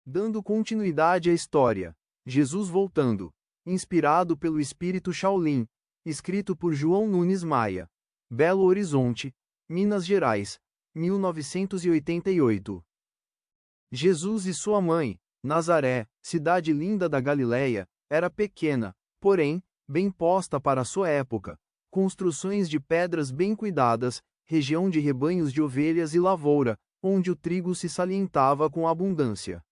Dando continuidade à história. Jesus voltando. Inspirado pelo espírito Shaolin. Escrito por João Nunes Maia. Belo Horizonte, Minas Gerais, 1988. Jesus e sua mãe, Nazaré, cidade linda da Galileia, era pequena, porém, bem posta para sua época. Construções de pedras bem cuidadas, região de rebanhos de ovelhas e lavoura, onde o trigo se salientava com abundância.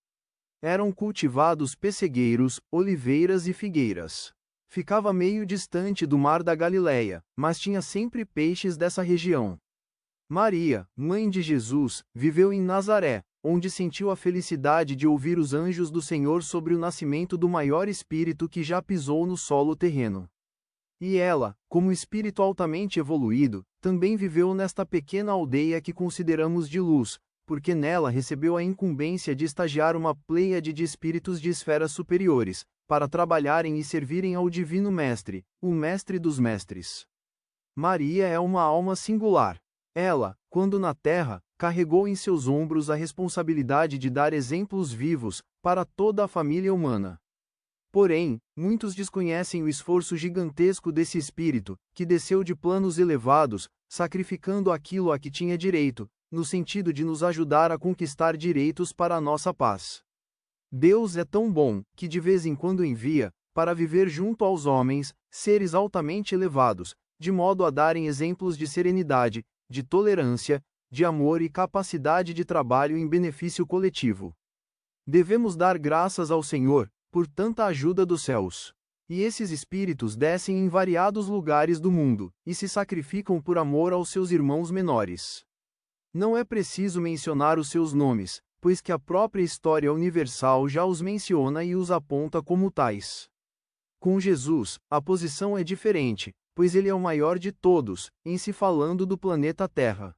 Eram cultivados pessegueiros, oliveiras e figueiras. Ficava meio distante do mar da Galileia, mas tinha sempre peixes dessa região. Maria, mãe de Jesus, viveu em Nazaré, onde sentiu a felicidade de ouvir os anjos do Senhor sobre o nascimento do maior espírito que já pisou no solo terreno. E ela, como espírito altamente evoluído, também viveu nesta pequena aldeia que consideramos de luz, porque nela recebeu a incumbência de estagiar uma pleiade de espíritos de esferas superiores, para trabalharem e servirem ao Divino Mestre, o Mestre dos Mestres. Maria é uma alma singular. Ela, quando na Terra, carregou em seus ombros a responsabilidade de dar exemplos vivos, para toda a família humana. Porém, muitos desconhecem o esforço gigantesco desse espírito, que desceu de planos elevados, sacrificando aquilo a que tinha direito, no sentido de nos ajudar a conquistar direitos para a nossa paz. Deus é tão bom, que de vez em quando envia, para viver junto aos homens, seres altamente elevados, de modo a darem exemplos de serenidade, de tolerância, de amor e capacidade de trabalho em benefício coletivo. Devemos dar graças ao Senhor, por tanta ajuda dos céus. E esses espíritos descem em variados lugares do mundo, e se sacrificam por amor aos seus irmãos menores. Não é preciso mencionar os seus nomes, pois que a própria história universal já os menciona e os aponta como tais. Com Jesus, a posição é diferente, pois ele é o maior de todos, em se falando do planeta Terra.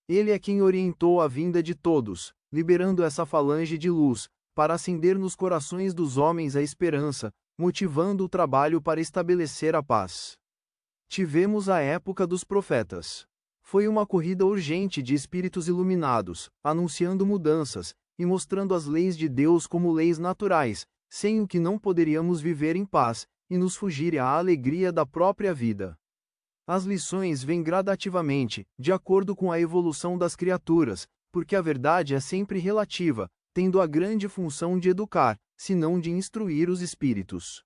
Ele é quem orientou a vinda de todos, liberando essa falange de luz, para acender nos corações dos homens a esperança, motivando o trabalho para estabelecer a paz. Tivemos a época dos profetas. Foi uma corrida urgente de espíritos iluminados, anunciando mudanças, e mostrando as leis de Deus como leis naturais, sem o que não poderíamos viver em paz, e nos fugir à alegria da própria vida. As lições vêm gradativamente, de acordo com a evolução das criaturas, porque a verdade é sempre relativa, tendo a grande função de educar, se não de instruir os espíritos.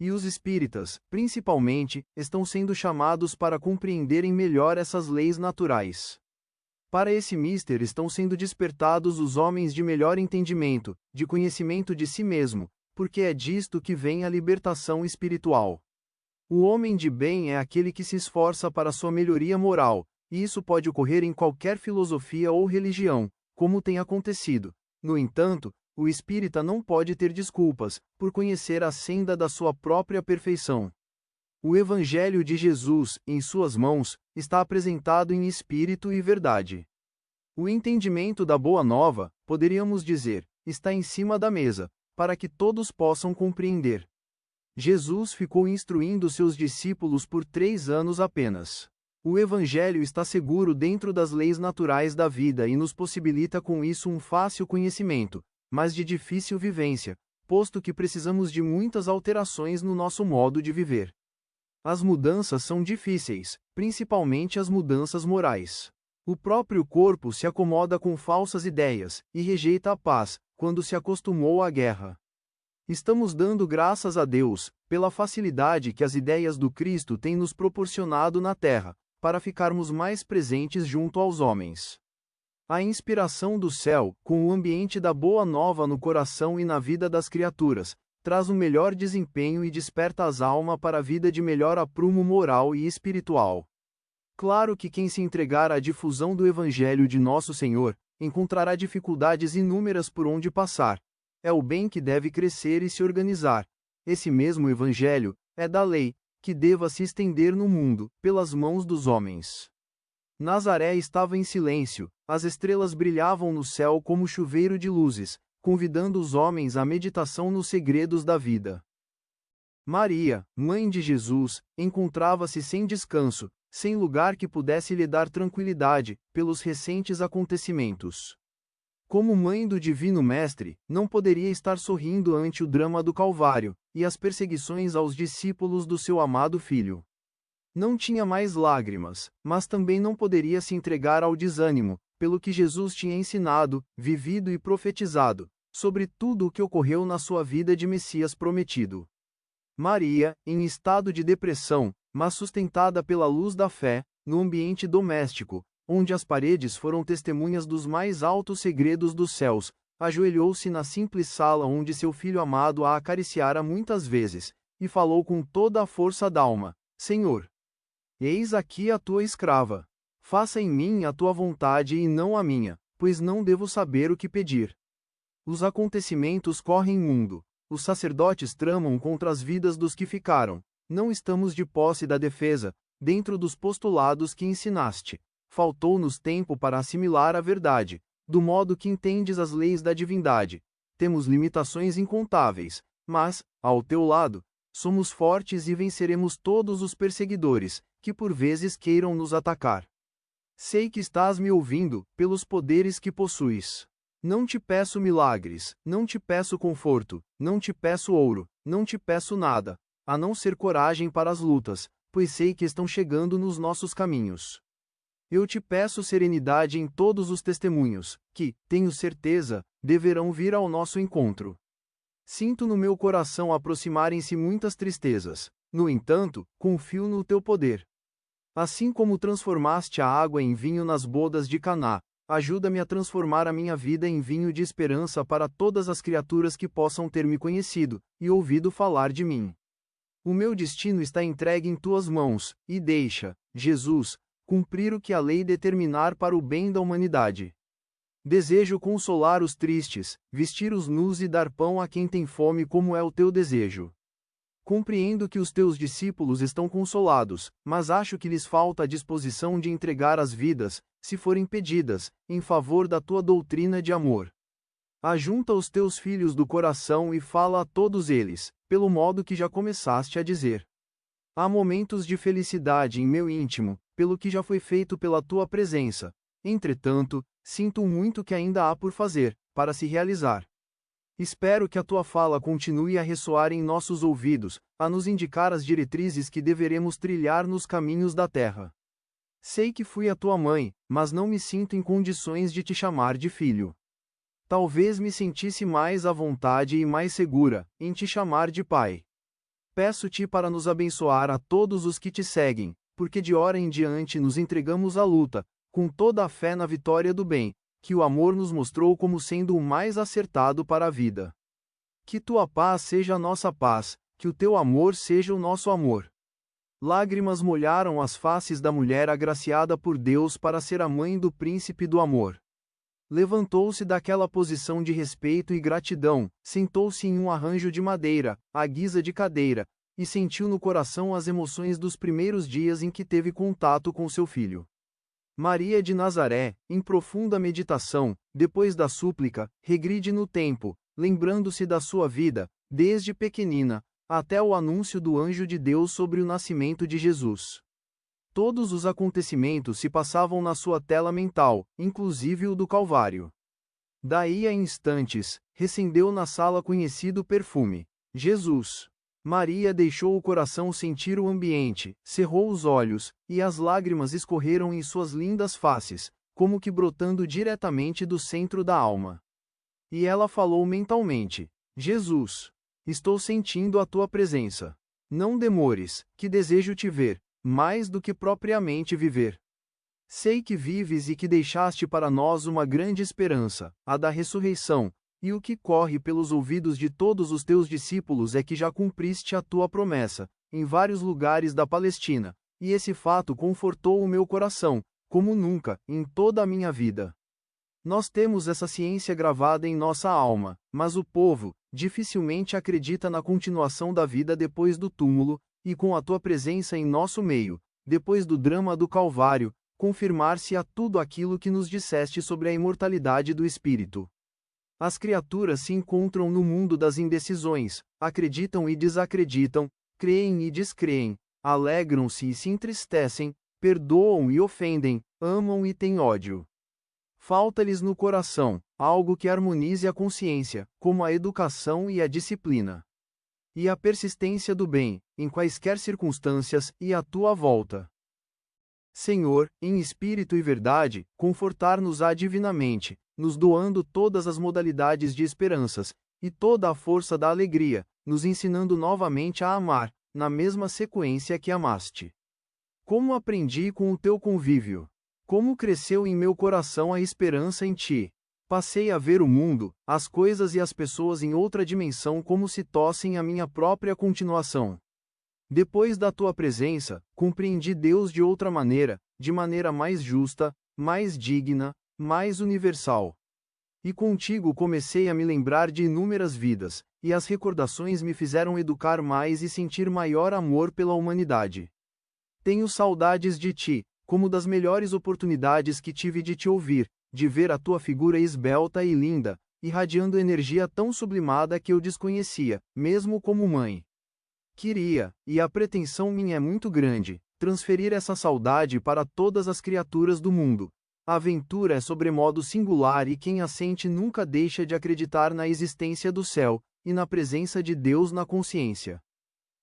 E os espíritas, principalmente, estão sendo chamados para compreenderem melhor essas leis naturais. Para esse mister estão sendo despertados os homens de melhor entendimento, de conhecimento de si mesmo, porque é disto que vem a libertação espiritual. O homem de bem é aquele que se esforça para sua melhoria moral, e isso pode ocorrer em qualquer filosofia ou religião, como tem acontecido. No entanto, o espírita não pode ter desculpas, por conhecer a senda da sua própria perfeição. O Evangelho de Jesus, em suas mãos, está apresentado em espírito e verdade. O entendimento da Boa Nova, poderíamos dizer, está em cima da mesa, para que todos possam compreender. Jesus ficou instruindo seus discípulos por 3 anos apenas. O Evangelho está seguro dentro das leis naturais da vida e nos possibilita com isso um fácil conhecimento, mas de difícil vivência, posto que precisamos de muitas alterações no nosso modo de viver. As mudanças são difíceis, principalmente as mudanças morais. O próprio corpo se acomoda com falsas ideias, e rejeita a paz, quando se acostumou à guerra. Estamos dando graças a Deus, pela facilidade que as ideias do Cristo têm nos proporcionado na Terra, para ficarmos mais presentes junto aos homens. A inspiração do céu, com o ambiente da Boa Nova no coração e na vida das criaturas, traz um melhor desempenho e desperta as almas para a vida de melhor aprumo moral e espiritual. Claro que quem se entregar à difusão do Evangelho de Nosso Senhor, encontrará dificuldades inúmeras por onde passar. É o bem que deve crescer e se organizar. Esse mesmo Evangelho é da lei, que deva se estender no mundo, pelas mãos dos homens. Nazaré estava em silêncio, as estrelas brilhavam no céu como chuveiro de luzes, convidando os homens à meditação nos segredos da vida. Maria, mãe de Jesus, encontrava-se sem descanso, sem lugar que pudesse lhe dar tranquilidade, pelos recentes acontecimentos. Como mãe do Divino Mestre, não poderia estar sorrindo ante o drama do Calvário, e as perseguições aos discípulos do seu amado Filho. Não tinha mais lágrimas, mas também não poderia se entregar ao desânimo, pelo que Jesus tinha ensinado, vivido e profetizado, sobre tudo o que ocorreu na sua vida de Messias prometido. Maria, em estado de depressão, mas sustentada pela luz da fé, no ambiente doméstico, onde as paredes foram testemunhas dos mais altos segredos dos céus, ajoelhou-se na simples sala onde seu filho amado a acariciara muitas vezes, e falou com toda a força d'alma: Senhor, eis aqui a tua escrava. Faça em mim a tua vontade e não a minha, pois não devo saber o que pedir. Os acontecimentos correm mundo. Os sacerdotes tramam contra as vidas dos que ficaram. Não estamos de posse da defesa, dentro dos postulados que ensinaste. Faltou-nos tempo para assimilar a verdade, do modo que entendes as leis da divindade. Temos limitações incontáveis, mas, ao teu lado, somos fortes e venceremos todos os perseguidores, que por vezes queiram nos atacar. Sei que estás me ouvindo, pelos poderes que possuis. Não te peço milagres, não te peço conforto, não te peço ouro, não te peço nada, a não ser coragem para as lutas, pois sei que estão chegando nos nossos caminhos. Eu te peço serenidade em todos os testemunhos, que, tenho certeza, deverão vir ao nosso encontro. Sinto no meu coração aproximarem-se muitas tristezas, no entanto, confio no teu poder. Assim como transformaste a água em vinho nas bodas de Caná, ajuda-me a transformar a minha vida em vinho de esperança para todas as criaturas que possam ter me conhecido e ouvido falar de mim. O meu destino está entregue em tuas mãos, e deixa, Jesus, cumprir o que a lei determinar para o bem da humanidade. Desejo consolar os tristes, vestir os nus e dar pão a quem tem fome, como é o teu desejo. Compreendo que os teus discípulos estão consolados, mas acho que lhes falta a disposição de entregar as vidas, se forem pedidas, em favor da tua doutrina de amor. Ajunta os teus filhos do coração e fala a todos eles, pelo modo que já começaste a dizer. Há momentos de felicidade em meu íntimo, pelo que já foi feito pela tua presença. Entretanto, sinto muito que ainda há por fazer, para se realizar. Espero que a tua fala continue a ressoar em nossos ouvidos, a nos indicar as diretrizes que deveremos trilhar nos caminhos da terra. Sei que fui a tua mãe, mas não me sinto em condições de te chamar de filho. Talvez me sentisse mais à vontade e mais segura em te chamar de pai. Peço-te para nos abençoar a todos os que te seguem, porque de hora em diante nos entregamos à luta, com toda a fé na vitória do bem, que o amor nos mostrou como sendo o mais acertado para a vida. Que tua paz seja a nossa paz, que o teu amor seja o nosso amor. Lágrimas molharam as faces da mulher agraciada por Deus para ser a mãe do príncipe do amor. Levantou-se daquela posição de respeito e gratidão, sentou-se em um arranjo de madeira, à guisa de cadeira, e sentiu no coração as emoções dos primeiros dias em que teve contato com seu filho. Maria de Nazaré, em profunda meditação, depois da súplica, regride no tempo, lembrando-se da sua vida, desde pequenina, até o anúncio do anjo de Deus sobre o nascimento de Jesus. Todos os acontecimentos se passavam na sua tela mental, inclusive o do Calvário. Daí a instantes, recendeu na sala conhecido perfume. Jesus. Maria deixou o coração sentir o ambiente, cerrou os olhos, e as lágrimas escorreram em suas lindas faces, como que brotando diretamente do centro da alma. E ela falou mentalmente: Jesus, estou sentindo a tua presença. Não demores, que desejo te ver, mais do que propriamente viver. Sei que vives e que deixaste para nós uma grande esperança, a da ressurreição. E o que corre pelos ouvidos de todos os teus discípulos é que já cumpriste a tua promessa, em vários lugares da Palestina, e esse fato confortou o meu coração, como nunca, em toda a minha vida. Nós temos essa ciência gravada em nossa alma, mas o povo, dificilmente acredita na continuação da vida depois do túmulo, e com a tua presença em nosso meio, depois do drama do Calvário, confirmar-se-á tudo aquilo que nos disseste sobre a imortalidade do Espírito. As criaturas se encontram no mundo das indecisões, acreditam e desacreditam, creem e descreem, alegram-se e se entristecem, perdoam e ofendem, amam e têm ódio. Falta-lhes no coração algo que harmonize a consciência, como a educação e a disciplina. E a persistência do bem, em quaisquer circunstâncias, e à tua volta. Senhor, em espírito e verdade, confortar-nos-á divinamente, nos doando todas as modalidades de esperanças, e toda a força da alegria, nos ensinando novamente a amar, na mesma sequência que amaste. Como aprendi com o teu convívio! Como cresceu em meu coração a esperança em ti! Passei a ver o mundo, as coisas e as pessoas em outra dimensão como se tossem a minha própria continuação. Depois da tua presença, compreendi Deus de outra maneira, de maneira mais justa, mais digna, mais universal. E contigo comecei a me lembrar de inúmeras vidas, e as recordações me fizeram educar mais e sentir maior amor pela humanidade. Tenho saudades de ti, como das melhores oportunidades que tive de te ouvir, de ver a tua figura esbelta e linda, irradiando energia tão sublimada que eu desconhecia, mesmo como mãe. Queria, e a pretensão minha é muito grande, transferir essa saudade para todas as criaturas do mundo. A aventura é sobremodo singular e quem a sente nunca deixa de acreditar na existência do céu, e na presença de Deus na consciência.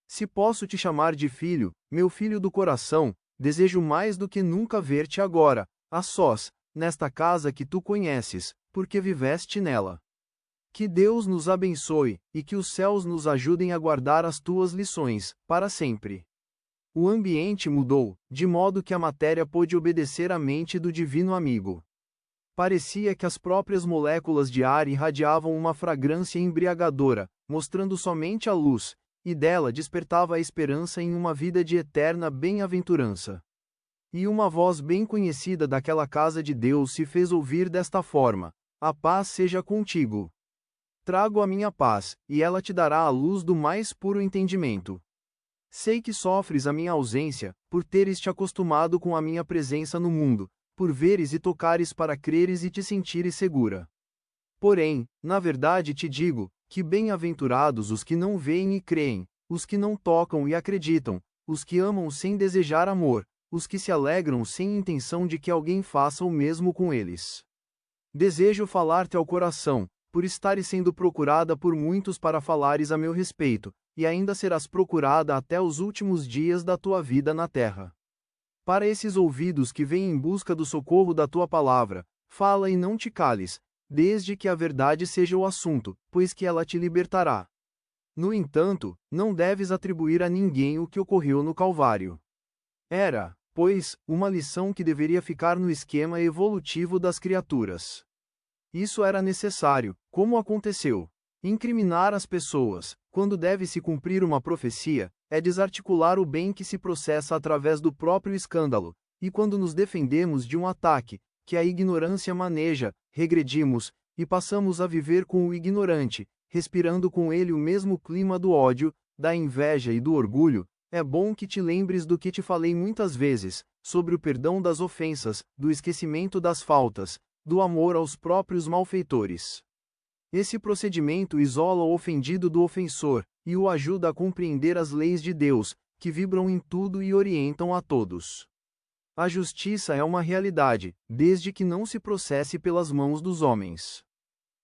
Se posso te chamar de filho, meu filho do coração, desejo mais do que nunca ver-te agora, a sós, nesta casa que tu conheces, porque viveste nela. Que Deus nos abençoe, e que os céus nos ajudem a guardar as tuas lições, para sempre. O ambiente mudou, de modo que a matéria pôde obedecer à mente do divino amigo. Parecia que as próprias moléculas de ar irradiavam uma fragrância embriagadora, mostrando somente a luz, e dela despertava a esperança em uma vida de eterna bem-aventurança. E uma voz bem conhecida daquela casa de Deus se fez ouvir desta forma: a paz seja contigo. Trago a minha paz, e ela te dará a luz do mais puro entendimento. Sei que sofres a minha ausência, por teres te acostumado com a minha presença no mundo, por veres e tocares para creres e te sentires segura. Porém, na verdade te digo, que bem-aventurados os que não veem e creem, os que não tocam e acreditam, os que amam sem desejar amor, os que se alegram sem intenção de que alguém faça o mesmo com eles. Desejo falar-te ao coração, por estares sendo procurada por muitos para falares a meu respeito, e ainda serás procurada até os últimos dias da tua vida na terra. Para esses ouvidos que vêm em busca do socorro da tua palavra, fala e não te cales, desde que a verdade seja o assunto, pois que ela te libertará. No entanto, não deves atribuir a ninguém o que ocorreu no Calvário. Era, pois, uma lição que deveria ficar no esquema evolutivo das criaturas. Isso era necessário, como aconteceu. Incriminar as pessoas, quando deve-se cumprir uma profecia, é desarticular o bem que se processa através do próprio escândalo, e quando nos defendemos de um ataque, que a ignorância maneja, regredimos, e passamos a viver com o ignorante, respirando com ele o mesmo clima do ódio, da inveja e do orgulho. É bom que te lembres do que te falei muitas vezes, sobre o perdão das ofensas, do esquecimento das faltas, do amor aos próprios malfeitores. Esse procedimento isola o ofendido do ofensor, e o ajuda a compreender as leis de Deus, que vibram em tudo e orientam a todos. A justiça é uma realidade, desde que não se processe pelas mãos dos homens.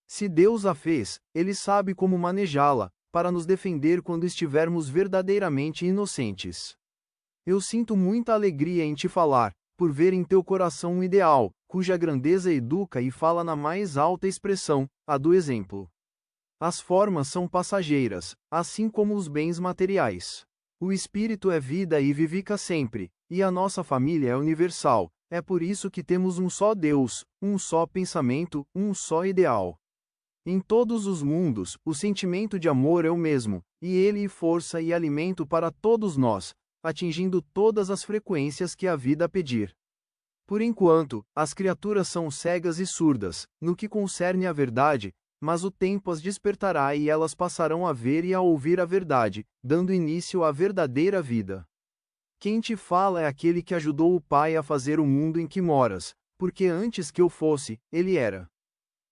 Se Deus a fez, Ele sabe como manejá-la, para nos defender quando estivermos verdadeiramente inocentes. Eu sinto muita alegria em te falar, por ver em teu coração um ideal, cuja grandeza educa e fala na mais alta expressão, a do exemplo. As formas são passageiras, assim como os bens materiais. O espírito é vida e vivifica sempre, e a nossa família é universal, é por isso que temos um só Deus, um só pensamento, um só ideal. Em todos os mundos, o sentimento de amor é o mesmo, e ele é força e alimento para todos nós, atingindo todas as frequências que a vida pedir. Por enquanto, as criaturas são cegas e surdas, no que concerne à verdade, mas o tempo as despertará e elas passarão a ver e a ouvir a verdade, dando início à verdadeira vida. Quem te fala é aquele que ajudou o Pai a fazer o mundo em que moras, porque antes que eu fosse, ele era.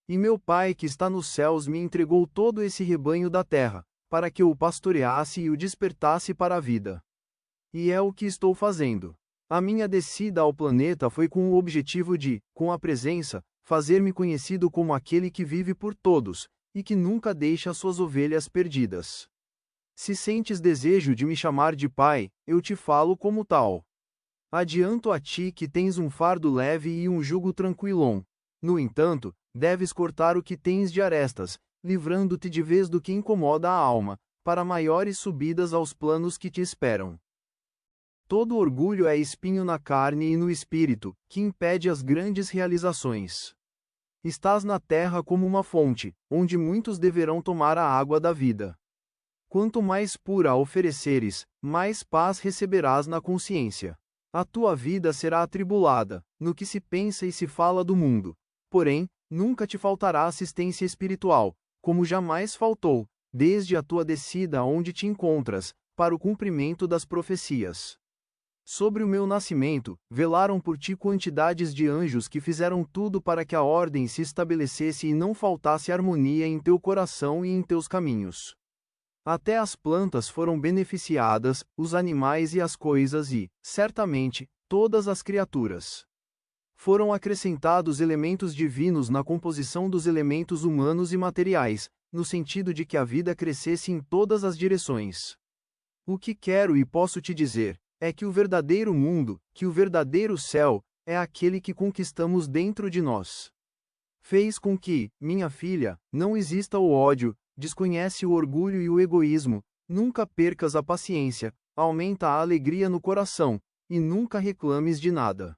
E meu Pai que está nos céus me entregou todo esse rebanho da terra, para que eu o pastoreasse e o despertasse para a vida. E é o que estou fazendo. A minha descida ao planeta foi com o objetivo de, com a presença, fazer-me conhecido como aquele que vive por todos, e que nunca deixa suas ovelhas perdidas. Se sentes desejo de me chamar de pai, eu te falo como tal. Adianto a ti que tens um fardo leve e um jugo tranquilon. No entanto, deves cortar o que tens de arestas, livrando-te de vez do que incomoda a alma, para maiores subidas aos planos que te esperam. Todo orgulho é espinho na carne e no espírito, que impede as grandes realizações. Estás na terra como uma fonte, onde muitos deverão tomar a água da vida. Quanto mais pura a ofereceres, mais paz receberás na consciência. A tua vida será atribulada, no que se pensa e se fala do mundo. Porém, nunca te faltará assistência espiritual, como jamais faltou, desde a tua descida onde te encontras, para o cumprimento das profecias. Sobre o meu nascimento, velaram por ti quantidades de anjos que fizeram tudo para que a ordem se estabelecesse e não faltasse harmonia em teu coração e em teus caminhos. Até as plantas foram beneficiadas, os animais e as coisas e, certamente, todas as criaturas. Foram acrescentados elementos divinos na composição dos elementos humanos e materiais, no sentido de que a vida crescesse em todas as direções. O que quero e posso te dizer, é que o verdadeiro mundo, que o verdadeiro céu, é aquele que conquistamos dentro de nós. Fez com que, minha filha, não exista o ódio, desconhece o orgulho e o egoísmo, nunca percas a paciência, aumenta a alegria no coração, e nunca reclames de nada.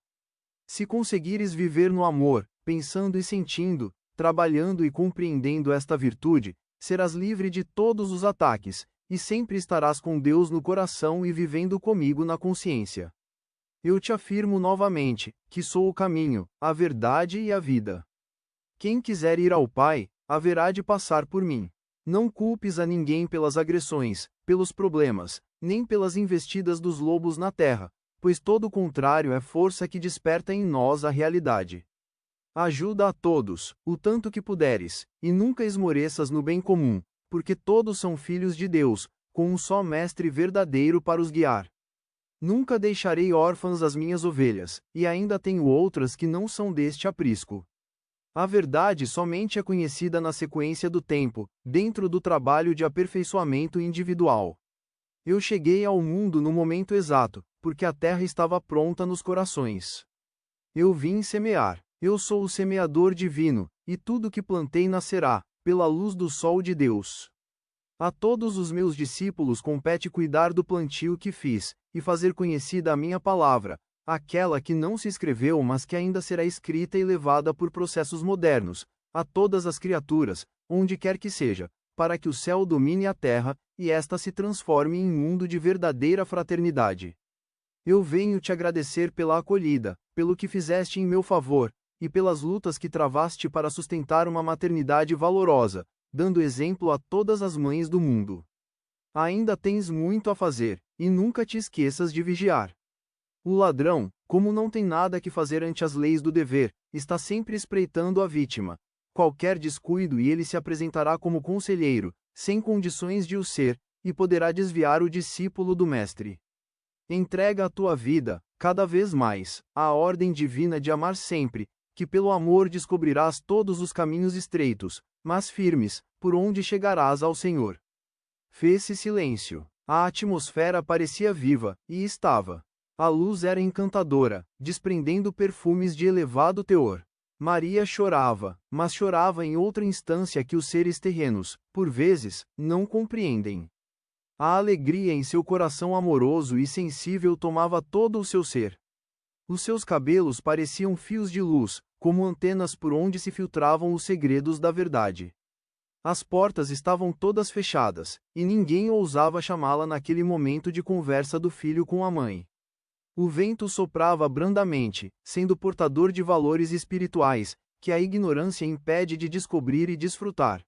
Se conseguires viver no amor, pensando e sentindo, trabalhando e compreendendo esta virtude, serás livre de todos os ataques, e sempre estarás com Deus no coração e vivendo comigo na consciência. Eu te afirmo novamente, que sou o caminho, a verdade e a vida. Quem quiser ir ao Pai, haverá de passar por mim. Não culpes a ninguém pelas agressões, pelos problemas, nem pelas investidas dos lobos na terra, pois todo o contrário é força que desperta em nós a realidade. Ajuda a todos, o tanto que puderes, e nunca esmoreças no bem comum, porque todos são filhos de Deus, com um só mestre verdadeiro para os guiar. Nunca deixarei órfãs as minhas ovelhas, e ainda tenho outras que não são deste aprisco. A verdade somente é conhecida na sequência do tempo, dentro do trabalho de aperfeiçoamento individual. Eu cheguei ao mundo no momento exato, porque a terra estava pronta nos corações. Eu vim semear. Eu sou o semeador divino, e tudo que plantei nascerá, pela luz do sol de Deus. A todos os meus discípulos compete cuidar do plantio que fiz, e fazer conhecida a minha palavra, aquela que não se escreveu mas que ainda será escrita e levada por processos modernos, a todas as criaturas, onde quer que seja, para que o céu domine a terra, e esta se transforme em mundo de verdadeira fraternidade. Eu venho te agradecer pela acolhida, pelo que fizeste em meu favor, e pelas lutas que travaste para sustentar uma maternidade valorosa, dando exemplo a todas as mães do mundo. Ainda tens muito a fazer, e nunca te esqueças de vigiar. O ladrão, como não tem nada que fazer ante as leis do dever, está sempre espreitando a vítima. Qualquer descuido e ele se apresentará como conselheiro, sem condições de o ser, e poderá desviar o discípulo do mestre. Entrega a tua vida, cada vez mais, à ordem divina de amar sempre, que pelo amor descobrirás todos os caminhos estreitos, mas firmes, por onde chegarás ao Senhor. Fez-se silêncio. A atmosfera parecia viva, e estava. A luz era encantadora, desprendendo perfumes de elevado teor. Maria chorava, mas chorava em outra instância que os seres terrenos, por vezes, não compreendem. A alegria em seu coração amoroso e sensível tomava todo o seu ser. Os seus cabelos pareciam fios de luz, como antenas por onde se filtravam os segredos da verdade. As portas estavam todas fechadas, e ninguém ousava chamá-la naquele momento de conversa do filho com a mãe. O vento soprava brandamente, sendo portador de valores espirituais, que a ignorância impede de descobrir e desfrutar.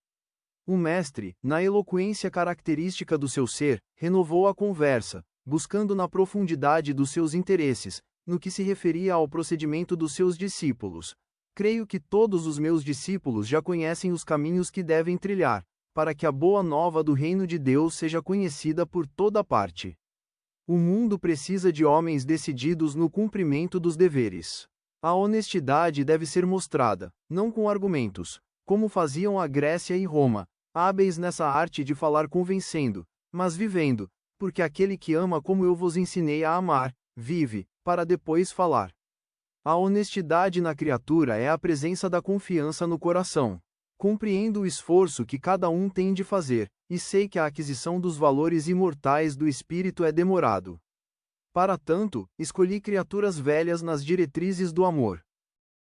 O mestre, na eloquência característica do seu ser, renovou a conversa, buscando na profundidade dos seus interesses, no que se referia ao procedimento dos seus discípulos. Creio que todos os meus discípulos já conhecem os caminhos que devem trilhar, para que a boa nova do reino de Deus seja conhecida por toda parte. O mundo precisa de homens decididos no cumprimento dos deveres. A honestidade deve ser mostrada, não com argumentos, como faziam a Grécia e Roma, hábeis nessa arte de falar convencendo, mas vivendo, porque aquele que ama como eu vos ensinei a amar, vive, para depois falar. A honestidade na criatura é a presença da confiança no coração. Compreendo o esforço que cada um tem de fazer, e sei que a aquisição dos valores imortais do espírito é demorado. Para tanto, escolhi criaturas velhas nas diretrizes do amor.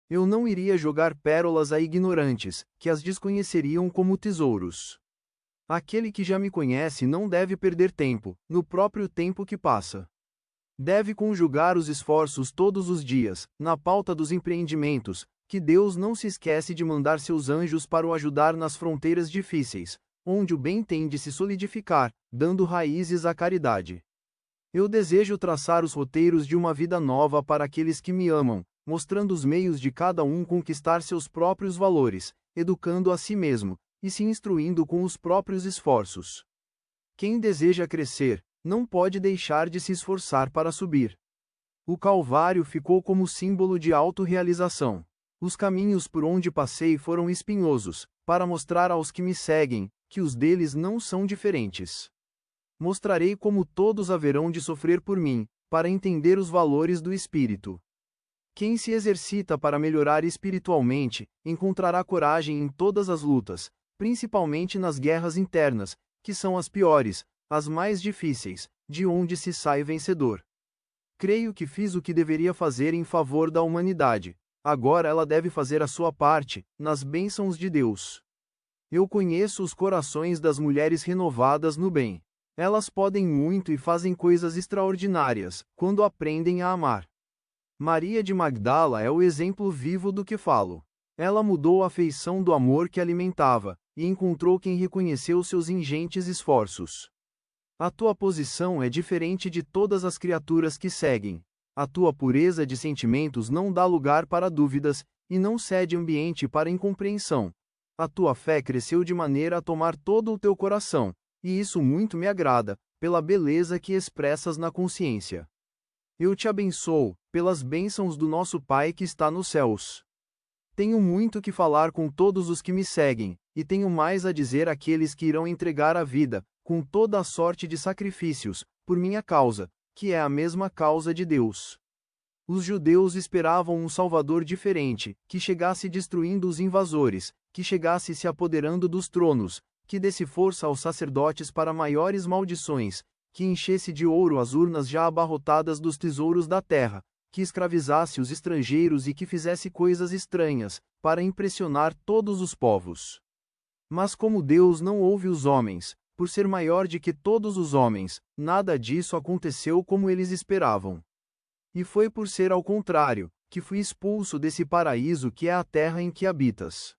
Eu não iria jogar pérolas a ignorantes, que as desconheceriam como tesouros. Aquele que já me conhece não deve perder tempo, no próprio tempo que passa. Deve conjugar os esforços todos os dias, na pauta dos empreendimentos, que Deus não se esquece de mandar seus anjos para o ajudar nas fronteiras difíceis, onde o bem tem de se solidificar, dando raízes à caridade. Eu desejo traçar os roteiros de uma vida nova para aqueles que me amam, mostrando os meios de cada um conquistar seus próprios valores, educando a si mesmo, e se instruindo com os próprios esforços. Quem deseja crescer, não pode deixar de se esforçar para subir. O Calvário ficou como símbolo de autorrealização. Os caminhos por onde passei foram espinhosos, para mostrar aos que me seguem, que os deles não são diferentes. Mostrarei como todos haverão de sofrer por mim, para entender os valores do Espírito. Quem se exercita para melhorar espiritualmente, encontrará coragem em todas as lutas, principalmente nas guerras internas, que são as piores, as mais difíceis, de onde se sai vencedor. Creio que fiz o que deveria fazer em favor da humanidade. Agora ela deve fazer a sua parte, nas bênçãos de Deus. Eu conheço os corações das mulheres renovadas no bem. Elas podem muito e fazem coisas extraordinárias, quando aprendem a amar. Maria de Magdala é o exemplo vivo do que falo. Ela mudou a feição do amor que alimentava, e encontrou quem reconheceu seus ingentes esforços. A tua posição é diferente de todas as criaturas que seguem. A tua pureza de sentimentos não dá lugar para dúvidas, e não cede ambiente para incompreensão. A tua fé cresceu de maneira a tomar todo o teu coração, e isso muito me agrada, pela beleza que expressas na consciência. Eu te abençoo, pelas bênçãos do nosso Pai que está nos céus. Tenho muito que falar com todos os que me seguem, e tenho mais a dizer àqueles que irão entregar a vida, com toda a sorte de sacrifícios, por minha causa, que é a mesma causa de Deus. Os judeus esperavam um Salvador diferente, que chegasse destruindo os invasores, que chegasse se apoderando dos tronos, que desse força aos sacerdotes para maiores maldições, que enchesse de ouro as urnas já abarrotadas dos tesouros da terra, que escravizasse os estrangeiros e que fizesse coisas estranhas, para impressionar todos os povos. Mas como Deus não ouve os homens, por ser maior de que todos os homens, nada disso aconteceu como eles esperavam. E foi por ser ao contrário, que fui expulso desse paraíso que é a terra em que habitas.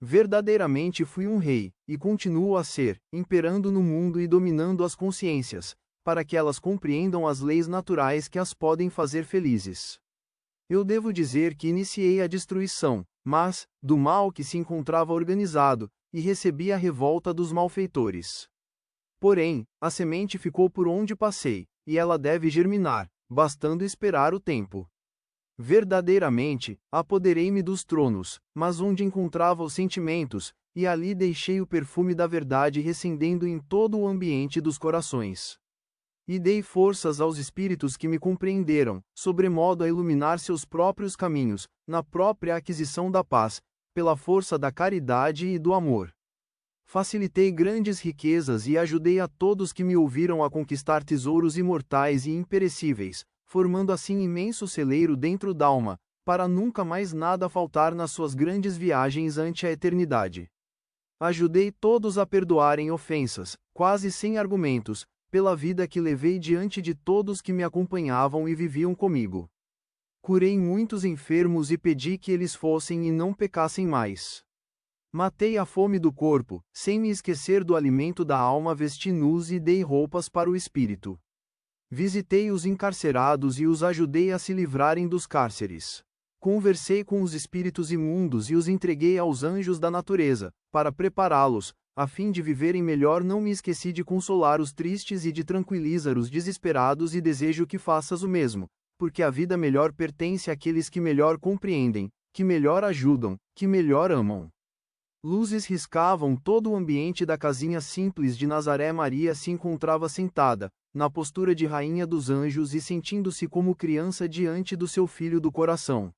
Verdadeiramente fui um rei, e continuo a ser, imperando no mundo e dominando as consciências, para que elas compreendam as leis naturais que as podem fazer felizes. Eu devo dizer que iniciei a destruição, mas, do mal que se encontrava organizado, e recebi a revolta dos malfeitores. Porém, a semente ficou por onde passei, e ela deve germinar, bastando esperar o tempo. Verdadeiramente, apoderei-me dos tronos, mas onde encontrava os sentimentos, e ali deixei o perfume da verdade recendendo em todo o ambiente dos corações. E dei forças aos espíritos que me compreenderam, sobremodo a iluminar seus próprios caminhos, na própria aquisição da paz, pela força da caridade e do amor. Facilitei grandes riquezas e ajudei a todos que me ouviram a conquistar tesouros imortais e imperecíveis, formando assim imenso celeiro dentro d'alma, para nunca mais nada faltar nas suas grandes viagens ante a eternidade. Ajudei todos a perdoarem ofensas, quase sem argumentos, pela vida que levei diante de todos que me acompanhavam e viviam comigo. Curei muitos enfermos e pedi que eles fossem e não pecassem mais. Matei a fome do corpo, sem me esquecer do alimento da alma, vesti nus e dei roupas para o espírito. Visitei os encarcerados e os ajudei a se livrarem dos cárceres. Conversei com os espíritos imundos e os entreguei aos anjos da natureza, para prepará-los, a fim de viverem melhor. Não me esqueci de consolar os tristes e de tranquilizar os desesperados, e desejo que faças o mesmo, porque a vida melhor pertence àqueles que melhor compreendem, que melhor ajudam, que melhor amam. Luzes riscavam todo o ambiente da casinha simples de Nazaré. Maria se encontrava sentada, na postura de rainha dos anjos e sentindo-se como criança diante do seu filho do coração.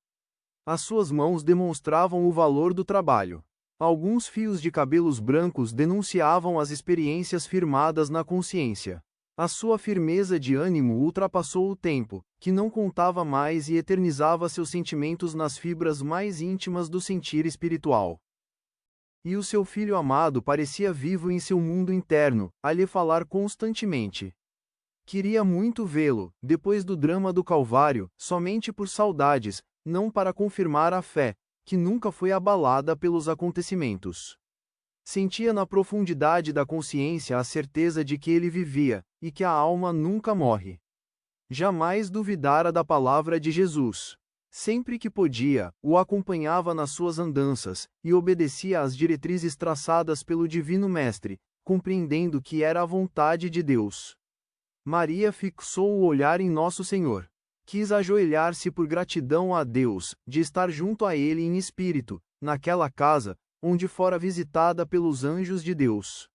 As suas mãos demonstravam o valor do trabalho. Alguns fios de cabelos brancos denunciavam as experiências firmadas na consciência. A sua firmeza de ânimo ultrapassou o tempo, que não contava mais e eternizava seus sentimentos nas fibras mais íntimas do sentir espiritual. E o seu filho amado parecia vivo em seu mundo interno, a lhe falar constantemente. Queria muito vê-lo, depois do drama do Calvário, somente por saudades, não para confirmar a fé, que nunca foi abalada pelos acontecimentos. Sentia na profundidade da consciência a certeza de que ele vivia, e que a alma nunca morre. Jamais duvidara da palavra de Jesus. Sempre que podia, o acompanhava nas suas andanças, e obedecia às diretrizes traçadas pelo Divino Mestre, compreendendo que era a vontade de Deus. Maria fixou o olhar em Nosso Senhor. Quis ajoelhar-se por gratidão a Deus, de estar junto a Ele em espírito, naquela casa, onde fora visitada pelos anjos de Deus.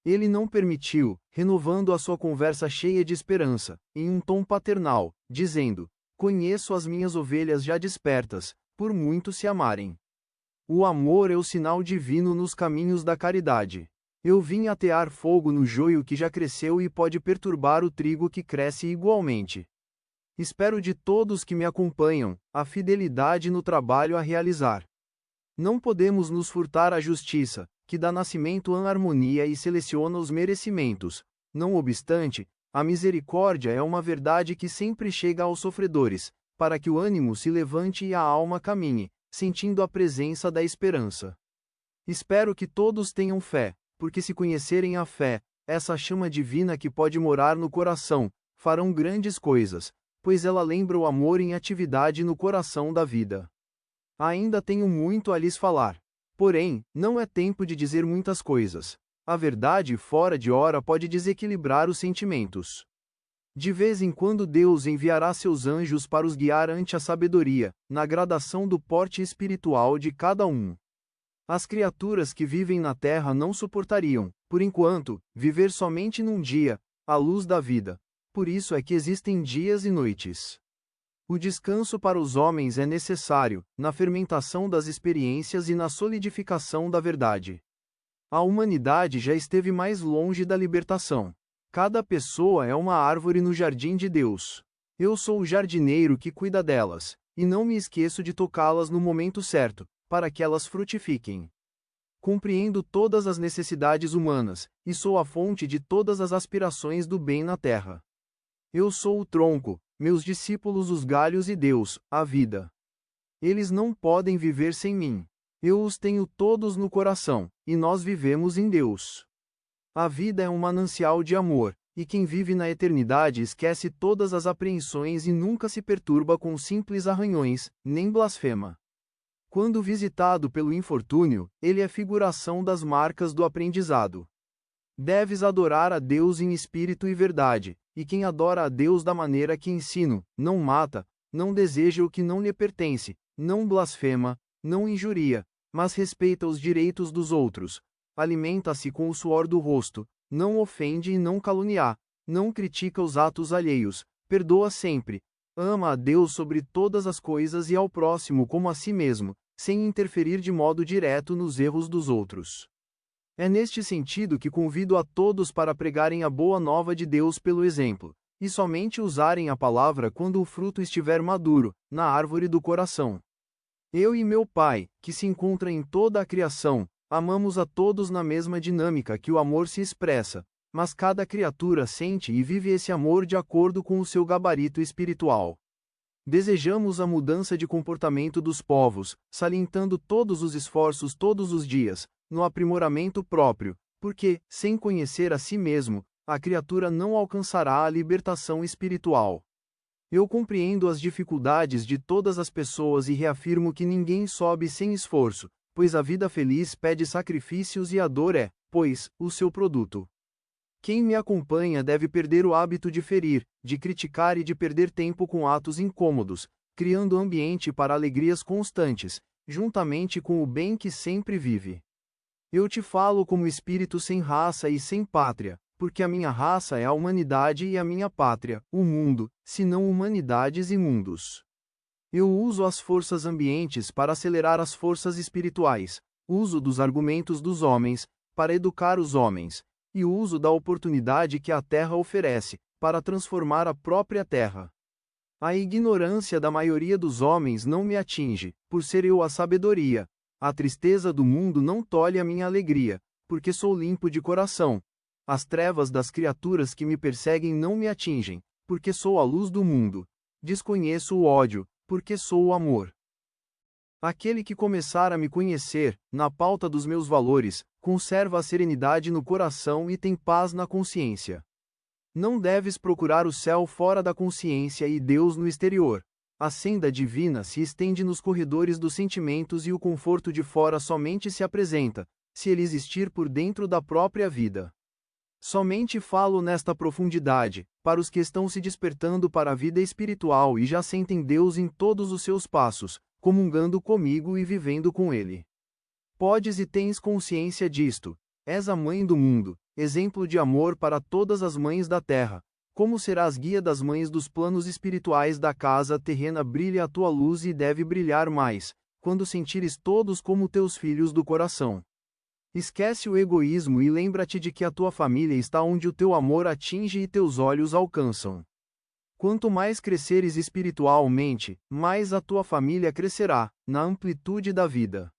Ele não permitiu, renovando a sua conversa cheia de esperança, em um tom paternal, dizendo: "Conheço as minhas ovelhas já despertas, por muito se amarem." O amor é o sinal divino nos caminhos da caridade. Eu vim atear fogo no joio que já cresceu e pode perturbar o trigo que cresce igualmente. Espero de todos que me acompanham, a fidelidade no trabalho a realizar. Não podemos nos furtar à justiça, que dá nascimento à harmonia e seleciona os merecimentos. Não obstante, a misericórdia é uma verdade que sempre chega aos sofredores, para que o ânimo se levante e a alma caminhe, sentindo a presença da esperança. Espero que todos tenham fé, porque se conhecerem a fé, essa chama divina que pode morar no coração, farão grandes coisas, pois ela lembra o amor em atividade no coração da vida. Ainda tenho muito a lhes falar. Porém, não é tempo de dizer muitas coisas. A verdade fora de hora pode desequilibrar os sentimentos. De vez em quando Deus enviará seus anjos para os guiar ante a sabedoria, na gradação do porte espiritual de cada um. As criaturas que vivem na terra não suportariam, por enquanto, viver somente num dia, à luz da vida. Por isso é que existem dias e noites. O descanso para os homens é necessário, na fermentação das experiências e na solidificação da verdade. A humanidade já esteve mais longe da libertação. Cada pessoa é uma árvore no jardim de Deus. Eu sou o jardineiro que cuida delas, e não me esqueço de tocá-las no momento certo, para que elas frutifiquem. Compreendo todas as necessidades humanas, e sou a fonte de todas as aspirações do bem na terra. Eu sou o tronco, meus discípulos os galhos e Deus, a vida. Eles não podem viver sem mim. Eu os tenho todos no coração, e nós vivemos em Deus. A vida é um manancial de amor, e quem vive na eternidade esquece todas as apreensões e nunca se perturba com simples arranhões, nem blasfema. Quando visitado pelo infortúnio, ele é figuração das marcas do aprendizado. Deves adorar a Deus em espírito e verdade, e quem adora a Deus da maneira que ensino, não mata, não deseja o que não lhe pertence, não blasfema, não injuria, mas respeita os direitos dos outros, alimenta-se com o suor do rosto, não ofende e não calunia, não critica os atos alheios, perdoa sempre, ama a Deus sobre todas as coisas e ao próximo como a si mesmo, sem interferir de modo direto nos erros dos outros. É neste sentido que convido a todos para pregarem a boa nova de Deus pelo exemplo, e somente usarem a palavra quando o fruto estiver maduro, na árvore do coração. Eu e meu Pai, que se encontra em toda a criação, amamos a todos na mesma dinâmica que o amor se expressa, mas cada criatura sente e vive esse amor de acordo com o seu gabarito espiritual. Desejamos a mudança de comportamento dos povos, salientando todos os esforços todos os dias, no aprimoramento próprio, porque, sem conhecer a si mesmo, a criatura não alcançará a libertação espiritual. Eu compreendo as dificuldades de todas as pessoas e reafirmo que ninguém sobe sem esforço, pois a vida feliz pede sacrifícios e a dor é, pois, o seu produto. Quem me acompanha deve perder o hábito de ferir, de criticar e de perder tempo com atos incômodos, criando ambiente para alegrias constantes, juntamente com o bem que sempre vive. Eu te falo como espírito sem raça e sem pátria, porque a minha raça é a humanidade e a minha pátria, o mundo, se não humanidades e mundos. Eu uso as forças ambientes para acelerar as forças espirituais, uso dos argumentos dos homens, para educar os homens, e uso da oportunidade que a Terra oferece, para transformar a própria Terra. A ignorância da maioria dos homens não me atinge, por ser eu a sabedoria. A tristeza do mundo não tolhe a minha alegria, porque sou limpo de coração. As trevas das criaturas que me perseguem não me atingem, porque sou a luz do mundo. Desconheço o ódio, porque sou o amor. Aquele que começar a me conhecer, na pauta dos meus valores, conserva a serenidade no coração e tem paz na consciência. Não deves procurar o céu fora da consciência e Deus no exterior. A senda divina se estende nos corredores dos sentimentos e o conforto de fora somente se apresenta, se ele existir por dentro da própria vida. Somente falo nesta profundidade, para os que estão se despertando para a vida espiritual e já sentem Deus em todos os seus passos, comungando comigo e vivendo com Ele. Podes e tens consciência disto. És a mãe do mundo, exemplo de amor para todas as mães da terra. Como serás guia das mães dos planos espirituais da casa terrena, brilha a tua luz e deve brilhar mais, quando sentires todos como teus filhos do coração. Esquece o egoísmo e lembra-te de que a tua família está onde o teu amor atinge e teus olhos alcançam. Quanto mais cresceres espiritualmente, mais a tua família crescerá, na amplitude da vida.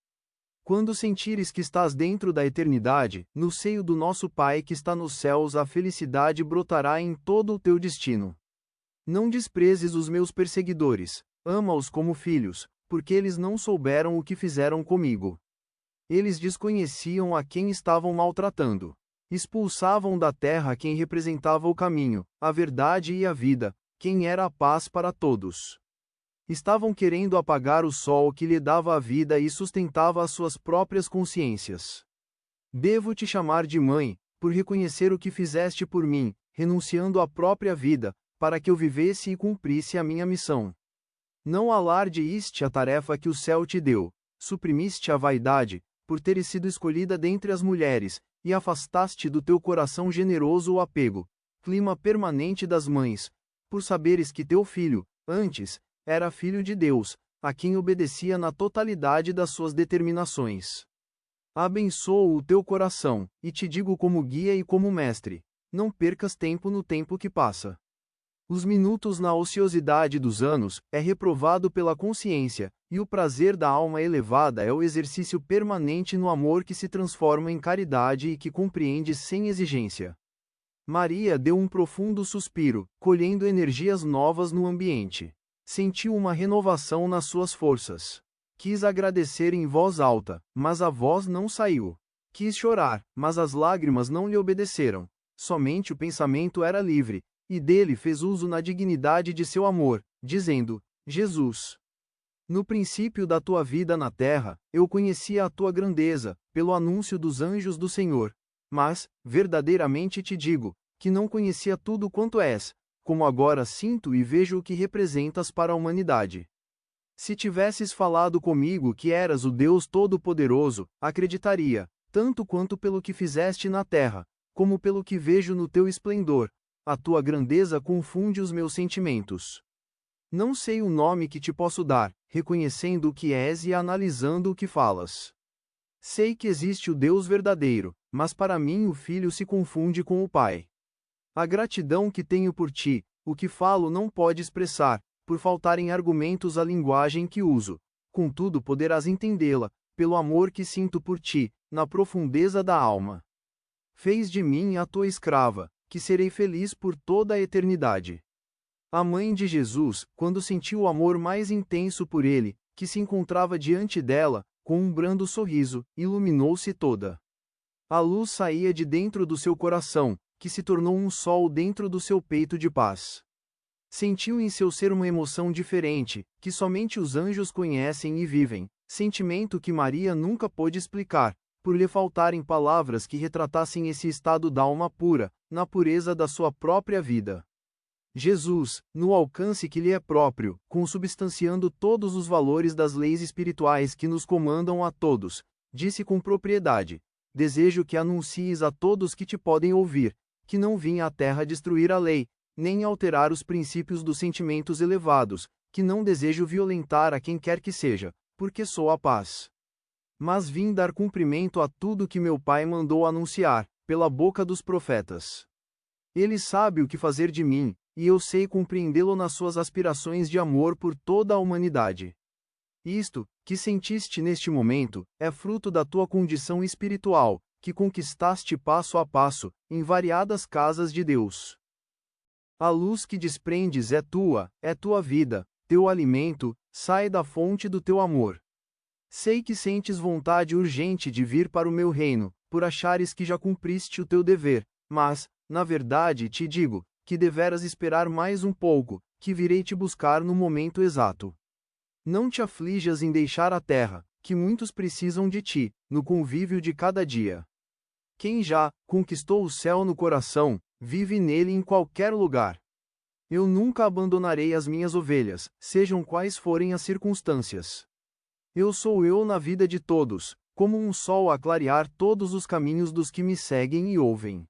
Quando sentires que estás dentro da eternidade, no seio do nosso Pai que está nos céus, a felicidade brotará em todo o teu destino. Não desprezes os meus perseguidores, ama-os como filhos, porque eles não souberam o que fizeram comigo. Eles desconheciam a quem estavam maltratando. Expulsavam da terra quem representava o caminho, a verdade e a vida, quem era a paz para todos. Estavam querendo apagar o sol que lhe dava a vida e sustentava as suas próprias consciências. Devo te chamar de mãe, por reconhecer o que fizeste por mim, renunciando à própria vida, para que eu vivesse e cumprisse a minha missão. Não alardeíste a tarefa que o céu te deu, suprimiste a vaidade, por teres sido escolhida dentre as mulheres, e afastaste do teu coração generoso o apego, clima permanente das mães, por saberes que teu filho, antes, era filho de Deus, a quem obedecia na totalidade das suas determinações. Abençoo o teu coração, e te digo como guia e como mestre, não percas tempo no tempo que passa. Os minutos na ociosidade dos anos é reprovado pela consciência, e o prazer da alma elevada é o exercício permanente no amor que se transforma em caridade e que compreende sem exigência. Maria deu um profundo suspiro, colhendo energias novas no ambiente. Sentiu uma renovação nas suas forças. Quis agradecer em voz alta, mas a voz não saiu. Quis chorar, mas as lágrimas não lhe obedeceram. Somente o pensamento era livre, e dele fez uso na dignidade de seu amor, dizendo: Jesus, no princípio da tua vida na terra, eu conhecia a tua grandeza, pelo anúncio dos anjos do Senhor. Mas, verdadeiramente te digo, que não conhecia tudo quanto és, como agora sinto e vejo o que representas para a humanidade. Se tivesses falado comigo que eras o Deus Todo-Poderoso, acreditaria, tanto quanto pelo que fizeste na terra, como pelo que vejo no teu esplendor. A tua grandeza confunde os meus sentimentos. Não sei o nome que te posso dar, reconhecendo o que és e analisando o que falas. Sei que existe o Deus verdadeiro, mas para mim o Filho se confunde com o Pai. A gratidão que tenho por ti, o que falo não pode expressar, por faltarem argumentos à linguagem que uso. Contudo poderás entendê-la, pelo amor que sinto por ti, na profundeza da alma. Fez de mim a tua escrava, que serei feliz por toda a eternidade. A mãe de Jesus, quando sentiu o amor mais intenso por ele, que se encontrava diante dela, com um brando sorriso, iluminou-se toda. A luz saía de dentro do seu coração, que se tornou um sol dentro do seu peito de paz. Sentiu em seu ser uma emoção diferente, que somente os anjos conhecem e vivem, sentimento que Maria nunca pôde explicar, por lhe faltarem palavras que retratassem esse estado d'alma pura, na pureza da sua própria vida. Jesus, no alcance que lhe é próprio, consubstanciando todos os valores das leis espirituais que nos comandam a todos, disse com propriedade: desejo que anuncies a todos que te podem ouvir, que não vim à terra destruir a lei, nem alterar os princípios dos sentimentos elevados, que não desejo violentar a quem quer que seja, porque sou a paz. Mas vim dar cumprimento a tudo que meu Pai mandou anunciar, pela boca dos profetas. Ele sabe o que fazer de mim, e eu sei compreendê-lo nas suas aspirações de amor por toda a humanidade. Isto, que sentiste neste momento, é fruto da tua condição espiritual, que conquistaste passo a passo, em variadas casas de Deus. A luz que desprendes é tua vida, teu alimento, sai da fonte do teu amor. Sei que sentes vontade urgente de vir para o meu reino, por achares que já cumpriste o teu dever, mas, na verdade te digo, que deveras esperar mais um pouco, que virei te buscar no momento exato. Não te aflijas em deixar a terra, que muitos precisam de ti, no convívio de cada dia. Quem já conquistou o céu no coração, vive nele em qualquer lugar. Eu nunca abandonarei as minhas ovelhas, sejam quais forem as circunstâncias. Eu sou eu na vida de todos, como um sol a clarear todos os caminhos dos que me seguem e ouvem.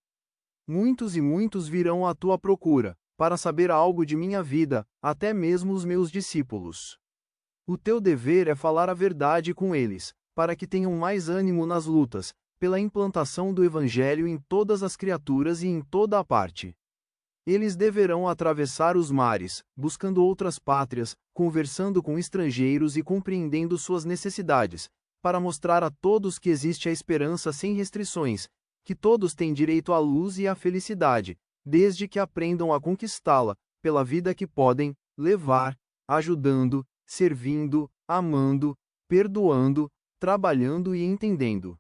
Muitos e muitos virão à tua procura, para saber algo de minha vida, até mesmo os meus discípulos. O teu dever é falar a verdade com eles, para que tenham mais ânimo nas lutas, pela implantação do Evangelho em todas as criaturas e em toda a parte. Eles deverão atravessar os mares, buscando outras pátrias, conversando com estrangeiros e compreendendo suas necessidades, para mostrar a todos que existe a esperança sem restrições, que todos têm direito à luz e à felicidade, desde que aprendam a conquistá-la, pela vida que podem levar, ajudando, servindo, amando, perdoando, trabalhando e entendendo.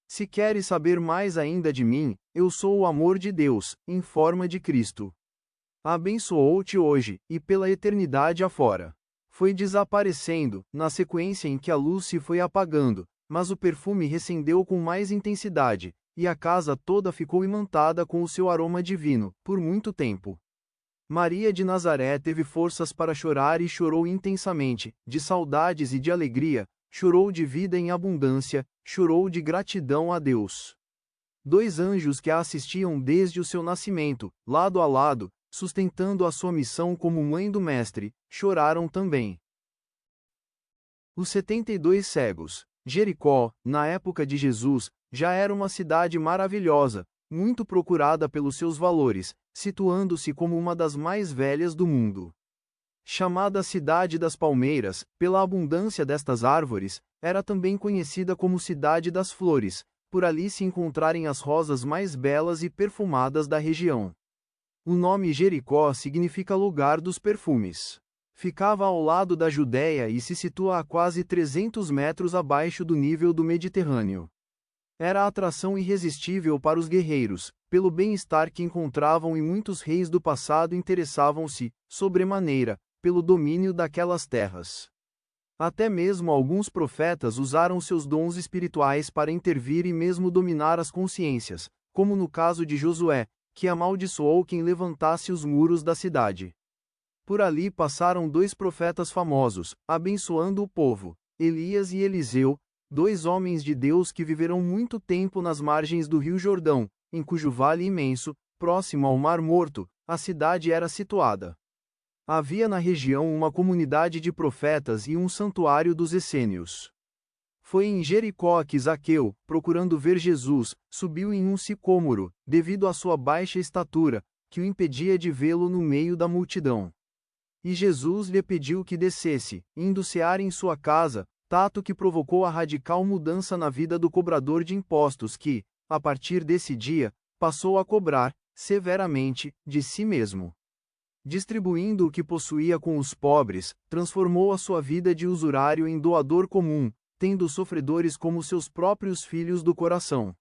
Se queres saber mais ainda de mim, eu sou o amor de Deus, em forma de Cristo. Abençoou-te hoje, e pela eternidade afora. Foi desaparecendo, na sequência em que a luz se foi apagando, mas o perfume recendeu com mais intensidade, e a casa toda ficou imantada com o seu aroma divino, por muito tempo. Maria de Nazaré teve forças para chorar e chorou intensamente, de saudades e de alegria, chorou de vida em abundância, chorou de gratidão a Deus. 2 anjos que a assistiam desde o seu nascimento, lado a lado, sustentando a sua missão como mãe do Mestre, choraram também. Os 72 cegos. Jericó, na época de Jesus, já era uma cidade maravilhosa, muito procurada pelos seus valores, situando-se como uma das mais velhas do mundo. Chamada Cidade das Palmeiras, pela abundância destas árvores, era também conhecida como Cidade das Flores, por ali se encontrarem as rosas mais belas e perfumadas da região. O nome Jericó significa lugar dos perfumes. Ficava ao lado da Judéia e se situa a quase 300 metros abaixo do nível do Mediterrâneo. Era a atração irresistível para os guerreiros, pelo bem-estar que encontravam e muitos reis do passado interessavam-se, sobremaneira, pelo domínio daquelas terras. Até mesmo alguns profetas usaram seus dons espirituais para intervir e mesmo dominar as consciências, como no caso de Josué, que amaldiçoou quem levantasse os muros da cidade. Por ali passaram 2 profetas famosos, abençoando o povo, Elias e Eliseu, 2 homens de Deus que viveram muito tempo nas margens do rio Jordão, em cujo vale imenso, próximo ao Mar Morto, a cidade era situada. Havia na região uma comunidade de profetas e um santuário dos essênios. Foi em Jericó que Zaqueu, procurando ver Jesus, subiu em um sicômoro, devido à sua baixa estatura, que o impedia de vê-lo no meio da multidão. E Jesus lhe pediu que descesse, indo cear em sua casa, tato que provocou a radical mudança na vida do cobrador de impostos que, a partir desse dia, passou a cobrar, severamente, de si mesmo. Distribuindo o que possuía com os pobres, transformou a sua vida de usurário em doador comum, tendo os sofredores como seus próprios filhos do coração.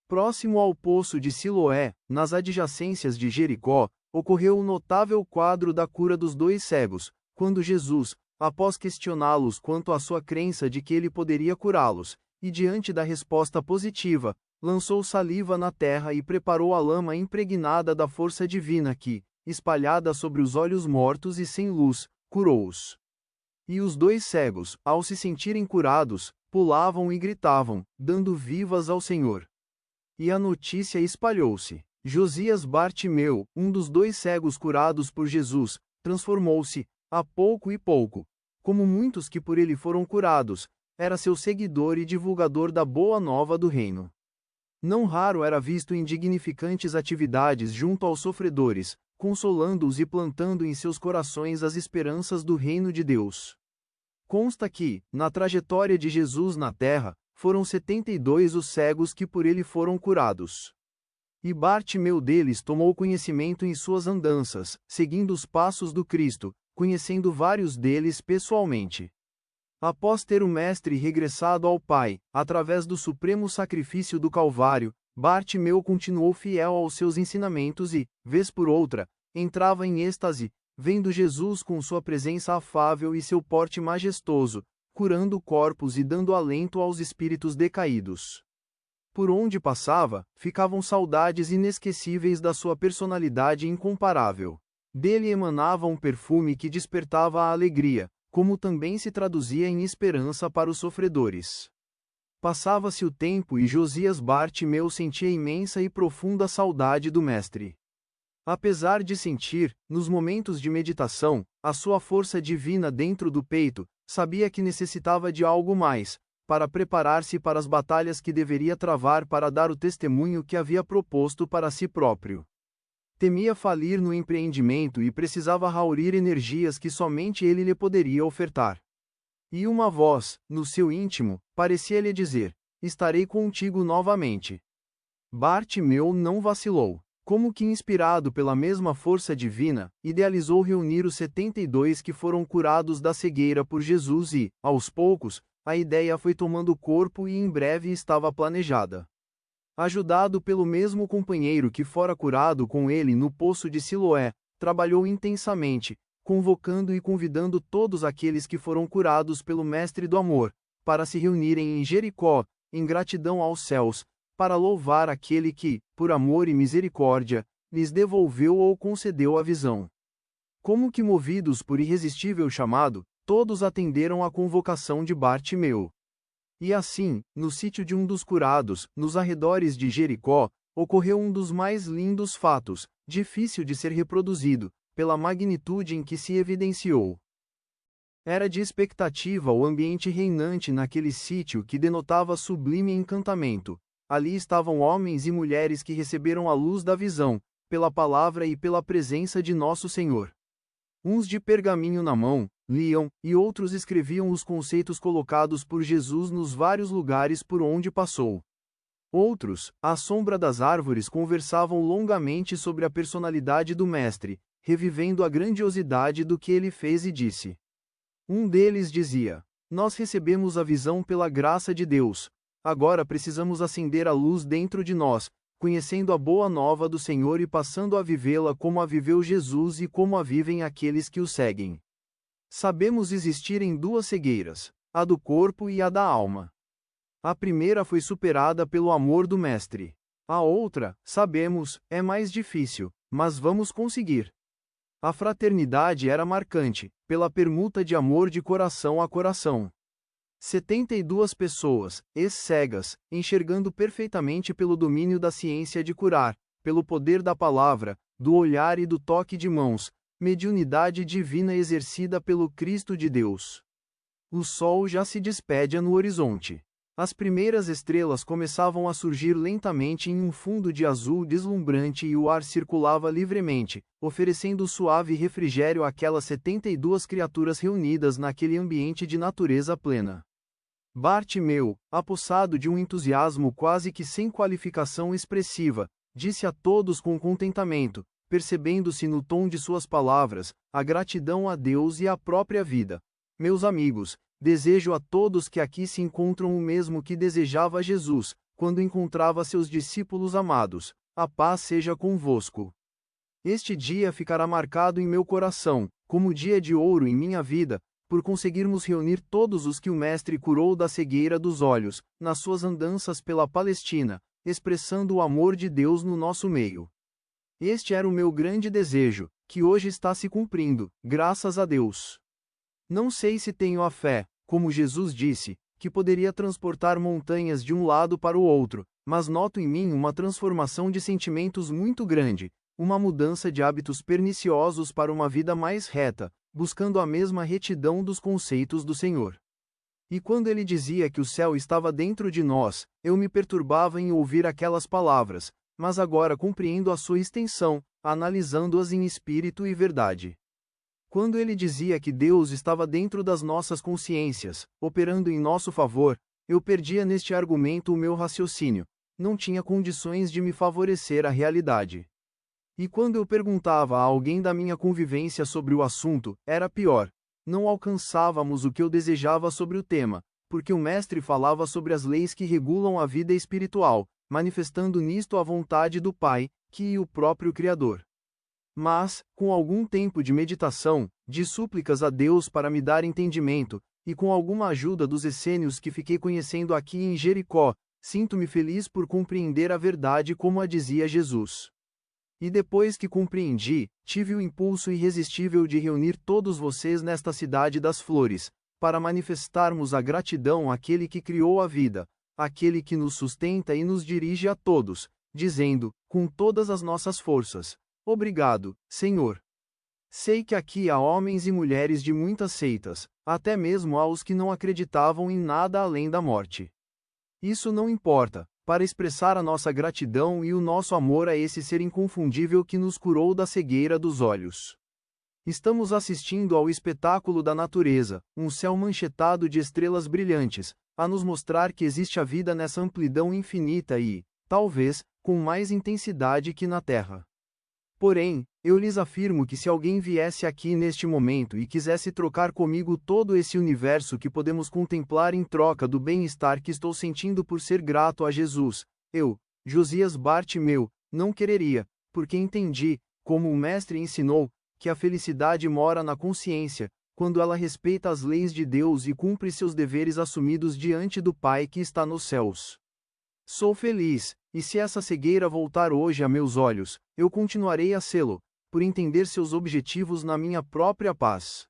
Próximo ao poço de Siloé, nas adjacências de Jericó, ocorreu o notável quadro da cura dos 2 cegos, quando Jesus, após questioná-los quanto à sua crença de que ele poderia curá-los, e diante da resposta positiva, lançou saliva na terra e preparou a lama impregnada da força divina que, espalhada sobre os olhos mortos e sem luz, curou-os. E os 2 cegos, ao se sentirem curados, pulavam e gritavam, dando vivas ao Senhor. E a notícia espalhou-se. Josias Bartimeu, um dos 2 cegos curados por Jesus, transformou-se, a pouco e pouco, como muitos que por ele foram curados, era seu seguidor e divulgador da boa nova do reino. Não raro era visto em dignificantes atividades junto aos sofredores, consolando-os e plantando em seus corações as esperanças do reino de Deus. Consta que, na trajetória de Jesus na terra, foram 72 os cegos que por ele foram curados. E Bartimeu deles tomou conhecimento em suas andanças, seguindo os passos do Cristo, conhecendo vários deles pessoalmente. Após ter o Mestre regressado ao Pai, através do supremo sacrifício do Calvário, Bartimeu continuou fiel aos seus ensinamentos e, vez por outra, entrava em êxtase, vendo Jesus com sua presença afável e seu porte majestoso, curando corpos e dando alento aos espíritos decaídos. Por onde passava, ficavam saudades inesquecíveis da sua personalidade incomparável. Dele emanava um perfume que despertava a alegria, como também se traduzia em esperança para os sofredores. Passava-se o tempo e Josias Bartimeu sentia imensa e profunda saudade do Mestre. Apesar de sentir, nos momentos de meditação, a sua força divina dentro do peito, sabia que necessitava de algo mais, para preparar-se para as batalhas que deveria travar para dar o testemunho que havia proposto para si próprio. Temia falir no empreendimento e precisava reunir energias que somente ele lhe poderia ofertar. E uma voz, no seu íntimo, parecia-lhe dizer: estarei contigo novamente. Bartimeu não vacilou. Como que inspirado pela mesma força divina, idealizou reunir os 72 que foram curados da cegueira por Jesus e, aos poucos, a ideia foi tomando corpo e em breve estava planejada. Ajudado pelo mesmo companheiro que fora curado com ele no poço de Siloé, trabalhou intensamente, convocando e convidando todos aqueles que foram curados pelo Mestre do Amor, para se reunirem em Jericó, em gratidão aos céus, para louvar aquele que, por amor e misericórdia, lhes devolveu ou concedeu a visão. Como que movidos por irresistível chamado, todos atenderam à convocação de Bartimeu. E assim, no sítio de um dos curados, nos arredores de Jericó, ocorreu um dos mais lindos fatos, difícil de ser reproduzido, pela magnitude em que se evidenciou. Era de expectativa o ambiente reinante naquele sítio que denotava sublime encantamento. Ali estavam homens e mulheres que receberam a luz da visão, pela palavra e pela presença de nosso Senhor. Uns de pergaminho na mão, liam, e outros escreviam os conceitos colocados por Jesus nos vários lugares por onde passou. Outros, à sombra das árvores, conversavam longamente sobre a personalidade do Mestre, revivendo a grandiosidade do que ele fez e disse. Um deles dizia: nós recebemos a visão pela graça de Deus. Agora precisamos acender a luz dentro de nós, conhecendo a boa nova do Senhor e passando a vivê-la como a viveu Jesus e como a vivem aqueles que o seguem. Sabemos existir em 2 cegueiras, a do corpo e a da alma. A primeira foi superada pelo amor do Mestre. A outra, sabemos, é mais difícil, mas vamos conseguir. A fraternidade era marcante, pela permuta de amor de coração a coração. 72 pessoas, ex-cegas, enxergando perfeitamente pelo domínio da ciência de curar, pelo poder da palavra, do olhar e do toque de mãos, mediunidade divina exercida pelo Cristo de Deus. O sol já se despedia no horizonte. As primeiras estrelas começavam a surgir lentamente em um fundo de azul deslumbrante e o ar circulava livremente, oferecendo suave refrigério àquelas 72 criaturas reunidas naquele ambiente de natureza plena. Bartimeu, apossado de um entusiasmo quase que sem qualificação expressiva, disse a todos com contentamento, percebendo-se no tom de suas palavras, a gratidão a Deus e à própria vida. Meus amigos, desejo a todos que aqui se encontram o mesmo que desejava Jesus, quando encontrava seus discípulos amados: a paz seja convosco. Este dia ficará marcado em meu coração, como dia de ouro em minha vida, por conseguirmos reunir todos os que o Mestre curou da cegueira dos olhos, nas suas andanças pela Palestina, expressando o amor de Deus no nosso meio. Este era o meu grande desejo, que hoje está se cumprindo, graças a Deus. Não sei se tenho a fé, como Jesus disse, que poderia transportar montanhas de um lado para o outro, mas noto em mim uma transformação de sentimentos muito grande, uma mudança de hábitos perniciosos para uma vida mais reta, buscando a mesma retidão dos conceitos do Senhor. E quando ele dizia que o céu estava dentro de nós, eu me perturbava em ouvir aquelas palavras, mas agora compreendo a sua extensão, analisando-as em espírito e verdade. Quando ele dizia que Deus estava dentro das nossas consciências, operando em nosso favor, eu perdia neste argumento o meu raciocínio, não tinha condições de me favorecer a realidade. E quando eu perguntava a alguém da minha convivência sobre o assunto, era pior. Não alcançávamos o que eu desejava sobre o tema, porque o mestre falava sobre as leis que regulam a vida espiritual, manifestando nisto a vontade do Pai, que é o próprio Criador. Mas, com algum tempo de meditação, de súplicas a Deus para me dar entendimento, e com alguma ajuda dos essênios que fiquei conhecendo aqui em Jericó, sinto-me feliz por compreender a verdade como a dizia Jesus. E depois que compreendi, tive o impulso irresistível de reunir todos vocês nesta cidade das flores, para manifestarmos a gratidão àquele que criou a vida, àquele que nos sustenta e nos dirige a todos, dizendo, com todas as nossas forças: obrigado, Senhor. Sei que aqui há homens e mulheres de muitas seitas, até mesmo aos que não acreditavam em nada além da morte. Isso não importa, para expressar a nossa gratidão e o nosso amor a esse ser inconfundível que nos curou da cegueira dos olhos. Estamos assistindo ao espetáculo da natureza, um céu manchetado de estrelas brilhantes, a nos mostrar que existe a vida nessa amplidão infinita e, talvez, com mais intensidade que na Terra. Porém, eu lhes afirmo que se alguém viesse aqui neste momento e quisesse trocar comigo todo esse universo que podemos contemplar em troca do bem-estar que estou sentindo por ser grato a Jesus, eu, Josias Bartimeu, não quereria, porque entendi, como o Mestre ensinou, que a felicidade mora na consciência, quando ela respeita as leis de Deus e cumpre seus deveres assumidos diante do Pai que está nos céus. Sou feliz, e se essa cegueira voltar hoje a meus olhos, eu continuarei a sê-lo, por entender seus objetivos na minha própria paz.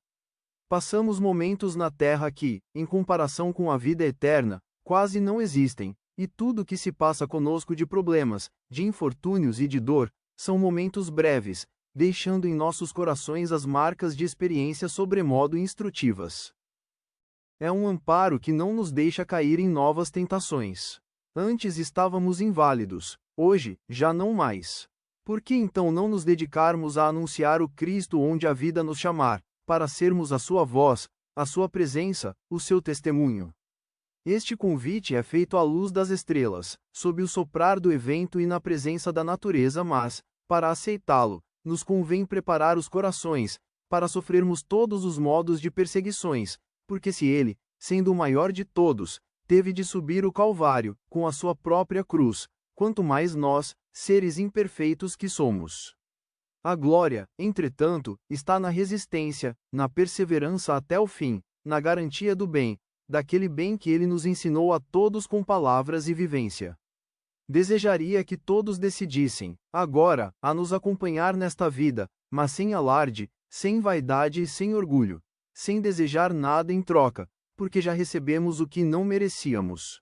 Passamos momentos na Terra que, em comparação com a vida eterna, quase não existem, e tudo que se passa conosco de problemas, de infortúnios e de dor, são momentos breves, deixando em nossos corações as marcas de experiências sobremodo instrutivas. É um amparo que não nos deixa cair em novas tentações. Antes estávamos inválidos, hoje, já não mais. Por que então não nos dedicarmos a anunciar o Cristo onde a vida nos chamar, para sermos a sua voz, a sua presença, o seu testemunho? Este convite é feito à luz das estrelas, sob o soprar do evento e na presença da natureza, mas, para aceitá-lo, nos convém preparar os corações, para sofrermos todos os modos de perseguições, porque se ele, sendo o maior de todos, teve de subir o Calvário, com a sua própria cruz, quanto mais nós, seres imperfeitos que somos. A glória, entretanto, está na resistência, na perseverança até o fim, na garantia do bem, daquele bem que ele nos ensinou a todos com palavras e vivência. Desejaria que todos decidissem, agora, a nos acompanhar nesta vida, mas sem alarde, sem vaidade e sem orgulho, sem desejar nada em troca, porque já recebemos o que não merecíamos.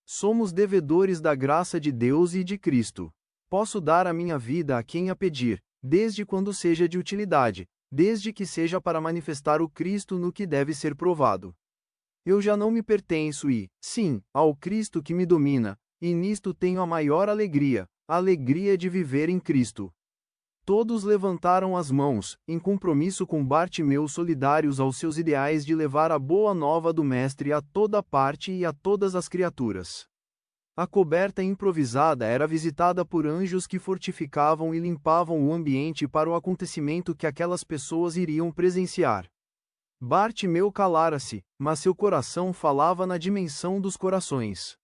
Somos devedores da graça de Deus e de Cristo. Posso dar a minha vida a quem a pedir, desde quando seja de utilidade, desde que seja para manifestar o Cristo no que deve ser provado. Eu já não me pertenço e, sim, ao Cristo que me domina, e nisto tenho a maior alegria, a alegria de viver em Cristo. Todos levantaram as mãos, em compromisso com Bartimeu, solidários aos seus ideais de levar a boa nova do Mestre a toda parte e a todas as criaturas. A coberta improvisada era visitada por anjos que fortificavam e limpavam o ambiente para o acontecimento que aquelas pessoas iriam presenciar. Bartimeu calara-se, mas seu coração falava na dimensão dos corações.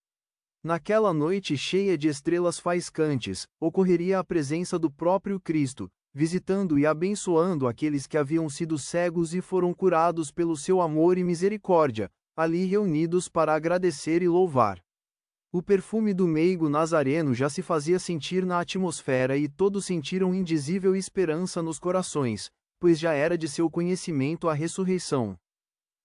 Naquela noite cheia de estrelas faiscantes, ocorreria a presença do próprio Cristo, visitando e abençoando aqueles que haviam sido cegos e foram curados pelo seu amor e misericórdia, ali reunidos para agradecer e louvar. O perfume do meigo nazareno já se fazia sentir na atmosfera e todos sentiram indizível esperança nos corações, pois já era de seu conhecimento a ressurreição.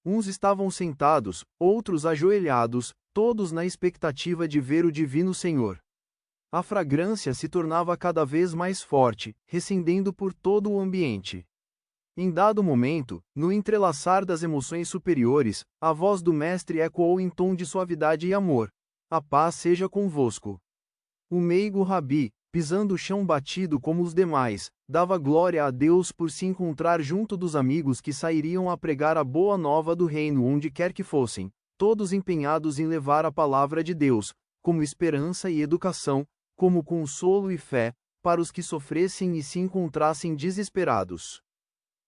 Uns estavam sentados, outros ajoelhados, todos na expectativa de ver o divino Senhor. A fragrância se tornava cada vez mais forte, recendendo por todo o ambiente. Em dado momento, no entrelaçar das emoções superiores, a voz do Mestre ecoou em tom de suavidade e amor: "A paz seja convosco." O meigo Rabi, pisando o chão batido como os demais, dava glória a Deus por se encontrar junto dos amigos que sairiam a pregar a boa nova do reino onde quer que fossem, todos empenhados em levar a palavra de Deus, como esperança e educação, como consolo e fé, para os que sofressem e se encontrassem desesperados.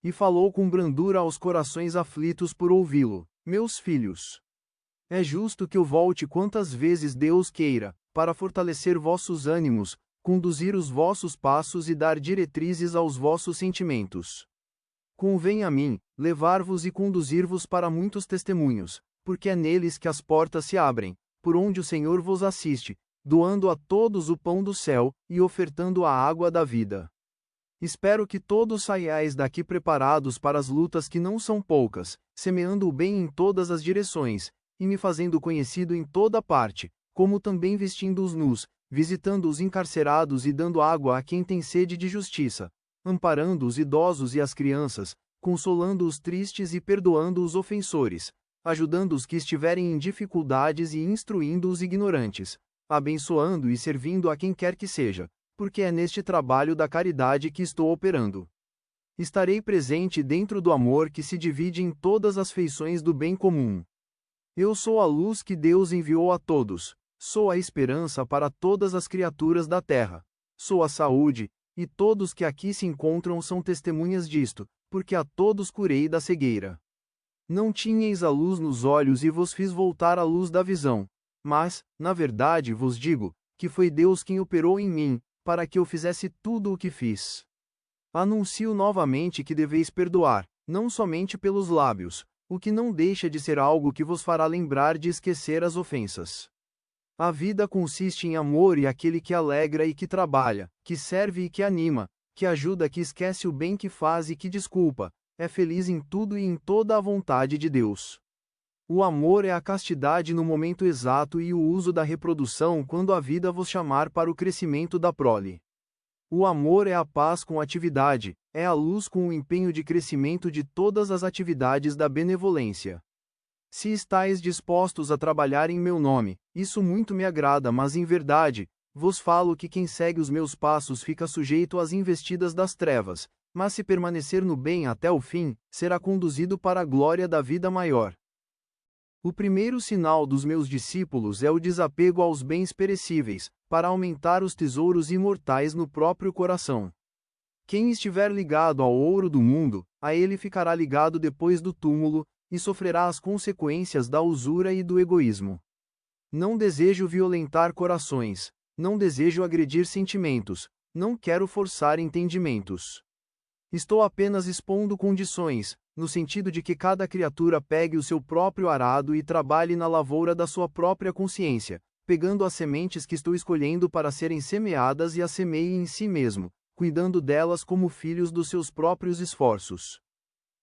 E falou com brandura aos corações aflitos por ouvi-lo: "Meus filhos, é justo que eu volte quantas vezes Deus queira, para fortalecer vossos ânimos, conduzir os vossos passos e dar diretrizes aos vossos sentimentos. Convém a mim, levar-vos e conduzir-vos para muitos testemunhos, porque é neles que as portas se abrem, por onde o Senhor vos assiste, doando a todos o pão do céu, e ofertando a água da vida. Espero que todos saiais daqui preparados para as lutas que não são poucas, semeando o bem em todas as direções, e me fazendo conhecido em toda parte, como também vestindo os nus, visitando os encarcerados e dando água a quem tem sede de justiça, amparando os idosos e as crianças, consolando os tristes e perdoando os ofensores, ajudando os que estiverem em dificuldades e instruindo os ignorantes, abençoando e servindo a quem quer que seja, porque é neste trabalho da caridade que estou operando. Estarei presente dentro do amor que se divide em todas as feições do bem comum. Eu sou a luz que Deus enviou a todos, sou a esperança para todas as criaturas da terra, sou a saúde, e todos que aqui se encontram são testemunhas disto, porque a todos curei da cegueira. Não tinhais a luz nos olhos e vos fiz voltar à luz da visão, mas, na verdade vos digo, que foi Deus quem operou em mim, para que eu fizesse tudo o que fiz. Anuncio novamente que deveis perdoar, não somente pelos lábios, o que não deixa de ser algo que vos fará lembrar de esquecer as ofensas. A vida consiste em amor e aquele que alegra e que trabalha, que serve e que anima, que ajuda, que esquece o bem que faz e que desculpa, é feliz em tudo e em toda a vontade de Deus. O amor é a castidade no momento exato e o uso da reprodução quando a vida vos chamar para o crescimento da prole. O amor é a paz com atividade, é a luz com o empenho de crescimento de todas as atividades da benevolência. Se estáis dispostos a trabalhar em meu nome, isso muito me agrada, mas em verdade, vos falo que quem segue os meus passos fica sujeito às investidas das trevas, mas se permanecer no bem até o fim, será conduzido para a glória da vida maior. O primeiro sinal dos meus discípulos é o desapego aos bens perecíveis, para aumentar os tesouros imortais no próprio coração. Quem estiver ligado ao ouro do mundo, a ele ficará ligado depois do túmulo, e sofrerá as consequências da usura e do egoísmo. Não desejo violentar corações, não desejo agredir sentimentos, não quero forçar entendimentos. Estou apenas expondo condições, no sentido de que cada criatura pegue o seu próprio arado e trabalhe na lavoura da sua própria consciência, pegando as sementes que estou escolhendo para serem semeadas e as semeie em si mesmo, cuidando delas como filhos dos seus próprios esforços.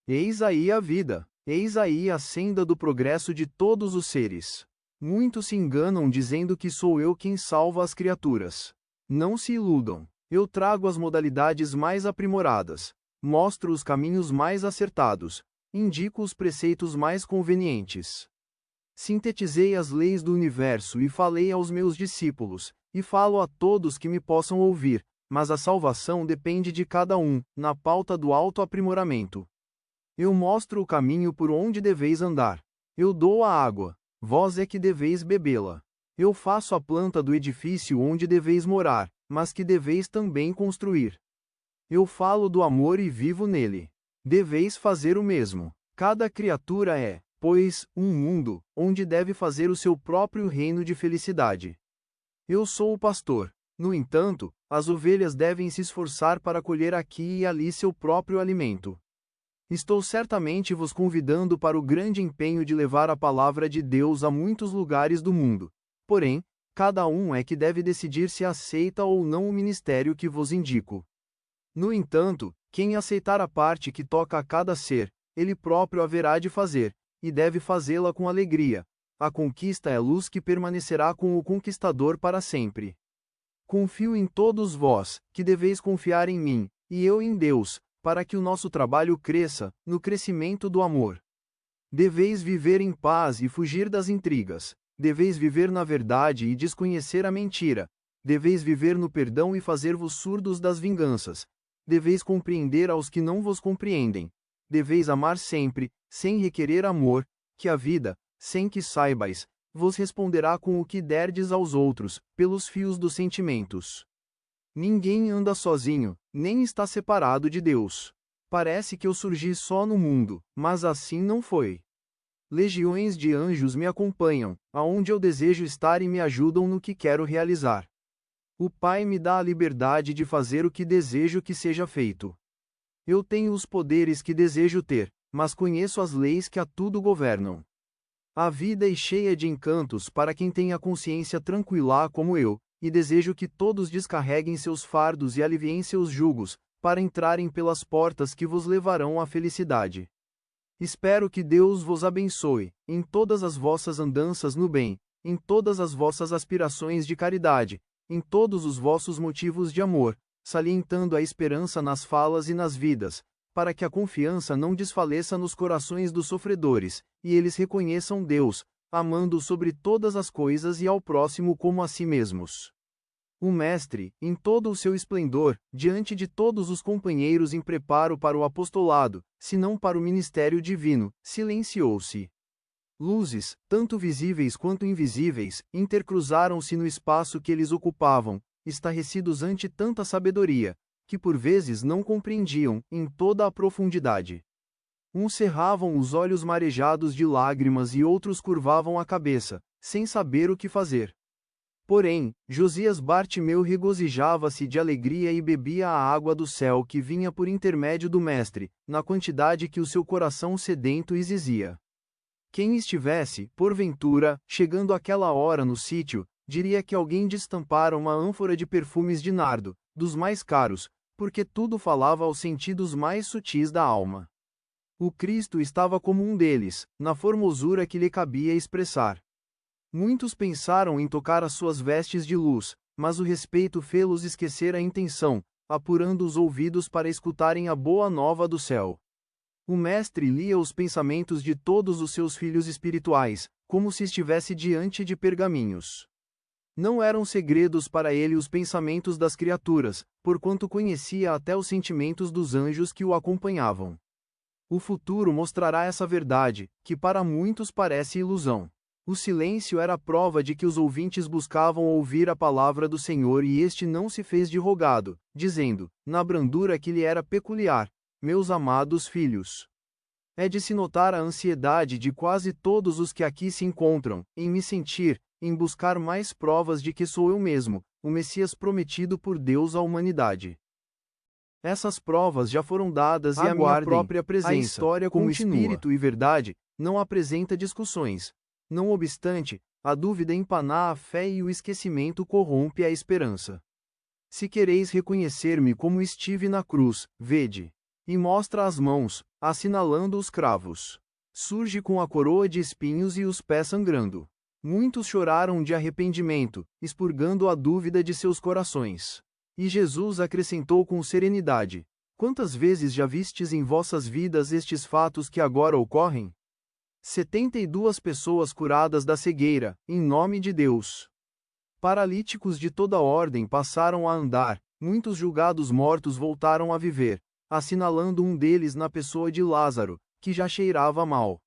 Eis aí a vida, eis aí a senda do progresso de todos os seres. Muitos se enganam dizendo que sou eu quem salva as criaturas. Não se iludam, eu trago as modalidades mais aprimoradas, mostro os caminhos mais acertados, indico os preceitos mais convenientes. Sintetizei as leis do universo e falei aos meus discípulos, e falo a todos que me possam ouvir, mas a salvação depende de cada um, na pauta do autoaprimoramento. Eu mostro o caminho por onde deveis andar. Eu dou a água, vós é que deveis bebê-la. Eu faço a planta do edifício onde deveis morar, mas que deveis também construir. Eu falo do amor e vivo nele. Deveis fazer o mesmo. Cada criatura é, pois, um mundo, onde deve fazer o seu próprio reino de felicidade. Eu sou o pastor. No entanto, as ovelhas devem se esforçar para colher aqui e ali seu próprio alimento. Estou certamente vos convidando para o grande empenho de levar a palavra de Deus a muitos lugares do mundo. Porém, cada um é que deve decidir se aceita ou não o ministério que vos indico. No entanto, quem aceitar a parte que toca a cada ser, ele próprio haverá de fazer, e deve fazê-la com alegria. A conquista é luz que permanecerá com o conquistador para sempre. Confio em todos vós, que deveis confiar em mim, e eu em Deus, para que o nosso trabalho cresça, no crescimento do amor. Deveis viver em paz e fugir das intrigas. Deveis viver na verdade e desconhecer a mentira. Deveis viver no perdão e fazer-vos surdos das vinganças. Deveis compreender aos que não vos compreendem. Deveis amar sempre, sem requerer amor, que a vida, sem que saibais, vos responderá com o que derdes aos outros, pelos fios dos sentimentos. Ninguém anda sozinho, nem está separado de Deus. Parece que eu surgi só no mundo, mas assim não foi. Legiões de anjos me acompanham, aonde eu desejo estar e me ajudam no que quero realizar. O Pai me dá a liberdade de fazer o que desejo que seja feito. Eu tenho os poderes que desejo ter, mas conheço as leis que a tudo governam. A vida é cheia de encantos para quem tem a consciência tranquila como eu, e desejo que todos descarreguem seus fardos e aliviem seus jugos, para entrarem pelas portas que vos levarão à felicidade. Espero que Deus vos abençoe, em todas as vossas andanças no bem, em todas as vossas aspirações de caridade, em todos os vossos motivos de amor, salientando a esperança nas falas e nas vidas, para que a confiança não desfaleça nos corações dos sofredores, e eles reconheçam Deus, amando sobre todas as coisas e ao próximo como a si mesmos. O Mestre, em todo o seu esplendor, diante de todos os companheiros em preparo para o apostolado, se não para o ministério divino, silenciou-se. Luzes, tanto visíveis quanto invisíveis, intercruzaram-se no espaço que eles ocupavam, estarrecidos ante tanta sabedoria, que por vezes não compreendiam, em toda a profundidade. Uns cerravam os olhos marejados de lágrimas e outros curvavam a cabeça, sem saber o que fazer. Porém, Josias Bartimeu regozijava-se de alegria e bebia a água do céu que vinha por intermédio do Mestre, na quantidade que o seu coração sedento exigia. Quem estivesse, porventura, chegando àquela hora no sítio, diria que alguém destampara uma ânfora de perfumes de nardo, dos mais caros, porque tudo falava aos sentidos mais sutis da alma. O Cristo estava como um deles, na formosura que lhe cabia expressar. Muitos pensaram em tocar as suas vestes de luz, mas o respeito fê-los esquecer a intenção, apurando os ouvidos para escutarem a boa nova do céu. O Mestre lia os pensamentos de todos os seus filhos espirituais, como se estivesse diante de pergaminhos. Não eram segredos para ele os pensamentos das criaturas, porquanto conhecia até os sentimentos dos anjos que o acompanhavam. O futuro mostrará essa verdade, que para muitos parece ilusão. O silêncio era a prova de que os ouvintes buscavam ouvir a palavra do Senhor e este não se fez de rogado, dizendo, na brandura que lhe era peculiar, meus amados filhos. É de se notar a ansiedade de quase todos os que aqui se encontram, em me sentir, em buscar mais provas de que sou eu mesmo, o Messias prometido por Deus à humanidade. Essas provas já foram dadas e a minha própria presença, a história como espírito e verdade, não apresenta discussões. Não obstante, a dúvida empana a fé e o esquecimento corrompe a esperança. Se quereis reconhecer-me como estive na cruz, vede. E mostra as mãos, assinalando os cravos. Surge com a coroa de espinhos e os pés sangrando. Muitos choraram de arrependimento, expurgando a dúvida de seus corações. E Jesus acrescentou com serenidade: quantas vezes já vistes em vossas vidas estes fatos que agora ocorrem? 72 pessoas curadas da cegueira, em nome de Deus. Paralíticos de toda ordem passaram a andar, muitos julgados mortos voltaram a viver, assinalando um deles na pessoa de Lázaro, que já cheirava mal.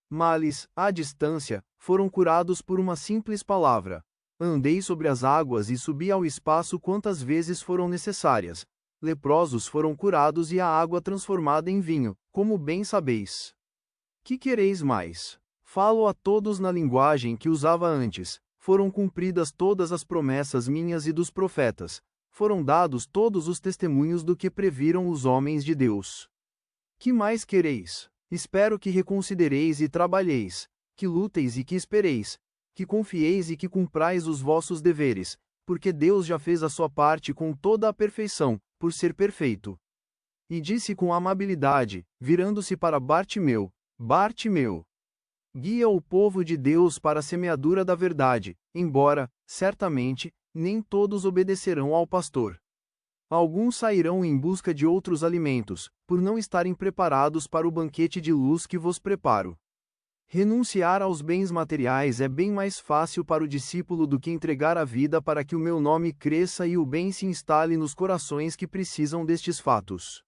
Males, à distância, foram curados por uma simples palavra. Andei sobre as águas e subi ao espaço quantas vezes foram necessárias. Leprosos foram curados e a água transformada em vinho, como bem sabeis. Que quereis mais? Falo a todos na linguagem que usava antes, foram cumpridas todas as promessas minhas e dos profetas, foram dados todos os testemunhos do que previram os homens de Deus. Que mais quereis? Espero que reconsidereis e trabalheis, que luteis e que espereis, que confieis e que cumprais os vossos deveres, porque Deus já fez a sua parte com toda a perfeição, por ser perfeito. E disse com amabilidade, virando-se para Bartimeu: Bartimeu, guia o povo de Deus para a semeadura da verdade, embora, certamente, nem todos obedecerão ao pastor. Alguns sairão em busca de outros alimentos, por não estarem preparados para o banquete de luz que vos preparo. Renunciar aos bens materiais é bem mais fácil para o discípulo do que entregar a vida para que o meu nome cresça e o bem se instale nos corações que precisam destes fatos.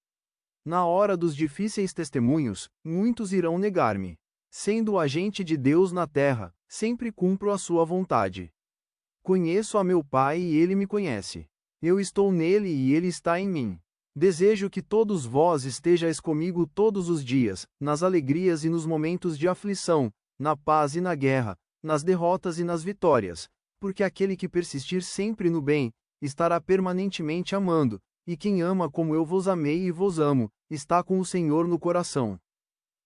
Na hora dos difíceis testemunhos, muitos irão negar-me. Sendo o agente de Deus na terra, sempre cumpro a sua vontade. Conheço a meu Pai e ele me conhece. Eu estou nele e ele está em mim. Desejo que todos vós estejais comigo todos os dias, nas alegrias e nos momentos de aflição, na paz e na guerra, nas derrotas e nas vitórias, porque aquele que persistir sempre no bem, estará permanentemente amando, e quem ama como eu vos amei e vos amo, está com o Senhor no coração.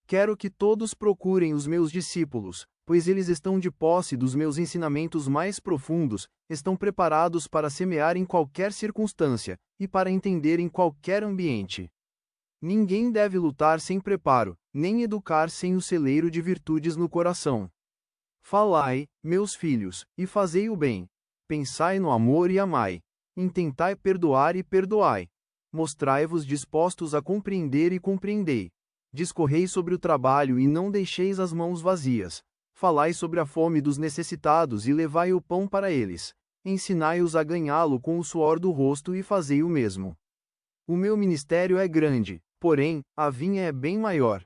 Quero que todos procurem os meus discípulos, pois eles estão de posse dos meus ensinamentos mais profundos, estão preparados para semear em qualquer circunstância, e para entender em qualquer ambiente. Ninguém deve lutar sem preparo, nem educar sem o celeiro de virtudes no coração. Falai, meus filhos, e fazei o bem. Pensai no amor e amai. Intentai perdoar e perdoai. Mostrai-vos dispostos a compreender e compreendei. Discorrei sobre o trabalho e não deixeis as mãos vazias. Falai sobre a fome dos necessitados e levai o pão para eles. Ensinai-os a ganhá-lo com o suor do rosto e fazei o mesmo. O meu ministério é grande, porém, a vinha é bem maior.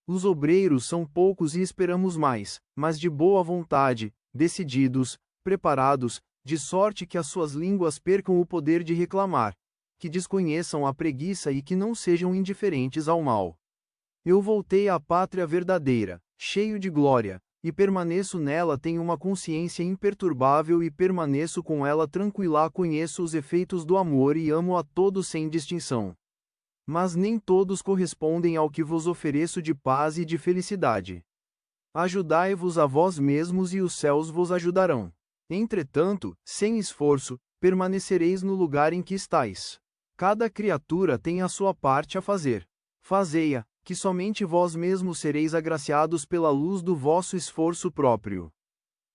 Os obreiros são poucos e esperamos mais, mas de boa vontade, decididos, preparados, de sorte que as suas línguas percam o poder de reclamar, que desconheçam a preguiça e que não sejam indiferentes ao mal. Eu voltei à pátria verdadeira, cheio de glória, e permaneço nela, tenho uma consciência imperturbável e permaneço com ela tranquila, conheço os efeitos do amor e amo a todos sem distinção. Mas nem todos correspondem ao que vos ofereço de paz e de felicidade. Ajudai-vos a vós mesmos e os céus vos ajudarão. Entretanto, sem esforço, permanecereis no lugar em que estáis. Cada criatura tem a sua parte a fazer. Fazei-a, que somente vós mesmos sereis agraciados pela luz do vosso esforço próprio.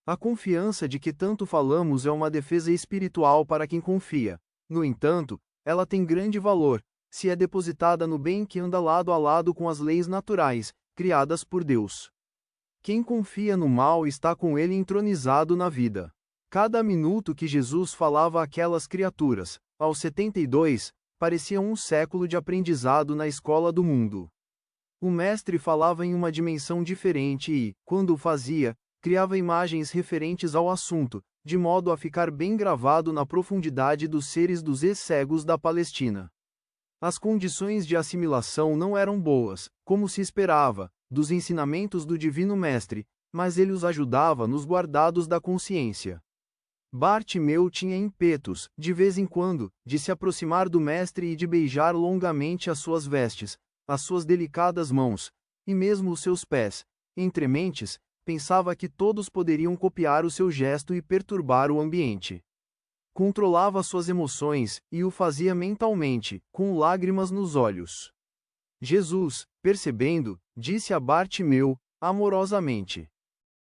A confiança de que tanto falamos é uma defesa espiritual para quem confia. No entanto, ela tem grande valor, se é depositada no bem que anda lado a lado com as leis naturais, criadas por Deus. Quem confia no mal está com ele entronizado na vida. Cada minuto que Jesus falava àquelas criaturas, aos 72, parecia um século de aprendizado na escola do mundo. O mestre falava em uma dimensão diferente e, quando o fazia, criava imagens referentes ao assunto, de modo a ficar bem gravado na profundidade dos seres dos ex-cegos da Palestina. As condições de assimilação não eram boas, como se esperava, dos ensinamentos do Divino Mestre, mas ele os ajudava nos guardados da consciência. Bartimeu tinha ímpetos, de vez em quando, de se aproximar do Mestre e de beijar longamente as suas vestes, as suas delicadas mãos, e mesmo os seus pés. Entre mentes, pensava que todos poderiam copiar o seu gesto e perturbar o ambiente. Controlava suas emoções, e o fazia mentalmente, com lágrimas nos olhos. Jesus, percebendo, disse a Bartimeu, amorosamente: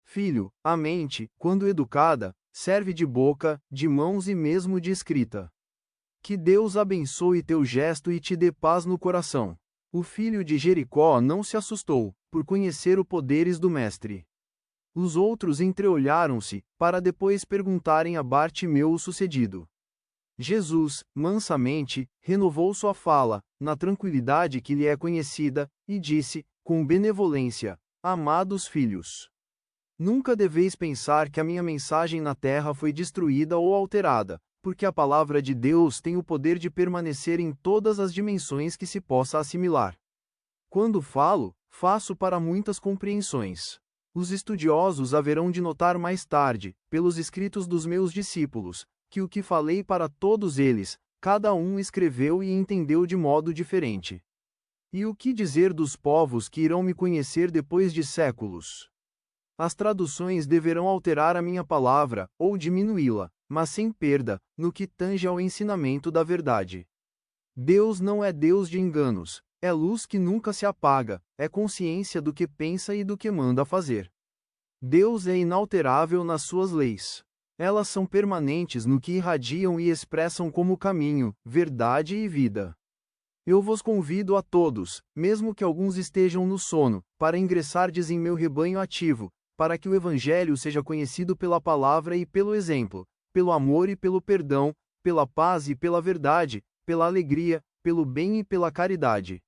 Filho, a mente, quando educada, serve de boca, de mãos e mesmo de escrita. Que Deus abençoe teu gesto e te dê paz no coração. O filho de Jericó não se assustou, por conhecer os poderes do mestre. Os outros entreolharam-se, para depois perguntarem a Bartimeu o sucedido. Jesus, mansamente, renovou sua fala, na tranquilidade que lhe é conhecida, e disse, com benevolência: Amados filhos, nunca deveis pensar que a minha mensagem na terra foi destruída ou alterada, porque a palavra de Deus tem o poder de permanecer em todas as dimensões que se possa assimilar. Quando falo, faço para muitas compreensões. Os estudiosos haverão de notar mais tarde, pelos escritos dos meus discípulos, que o que falei para todos eles, cada um escreveu e entendeu de modo diferente. E o que dizer dos povos que irão me conhecer depois de séculos? As traduções deverão alterar a minha palavra, ou diminuí-la, mas sem perda, no que tange ao ensinamento da verdade. Deus não é Deus de enganos, é luz que nunca se apaga, é consciência do que pensa e do que manda fazer. Deus é inalterável nas suas leis. Elas são permanentes no que irradiam e expressam como caminho, verdade e vida. Eu vos convido a todos, mesmo que alguns estejam no sono, para ingressardes em meu rebanho ativo, para que o Evangelho seja conhecido pela palavra e pelo exemplo, pelo amor e pelo perdão, pela paz e pela verdade, pela alegria, pelo bem e pela caridade.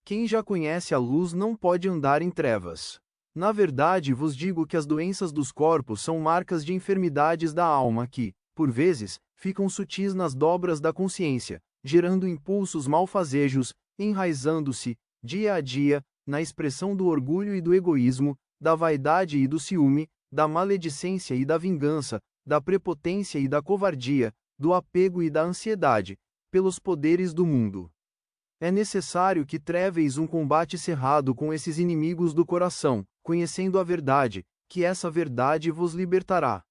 Quem já conhece a luz não pode andar em trevas. Na verdade vos digo que as doenças dos corpos são marcas de enfermidades da alma que, por vezes, ficam sutis nas dobras da consciência, gerando impulsos malfazejos, enraizando-se, dia a dia, na expressão do orgulho e do egoísmo, da vaidade e do ciúme, da maledicência e da vingança, da prepotência e da covardia, do apego e da ansiedade, pelos poderes do mundo. É necessário que treveis um combate cerrado com esses inimigos do coração, conhecendo a verdade, que essa verdade vos libertará.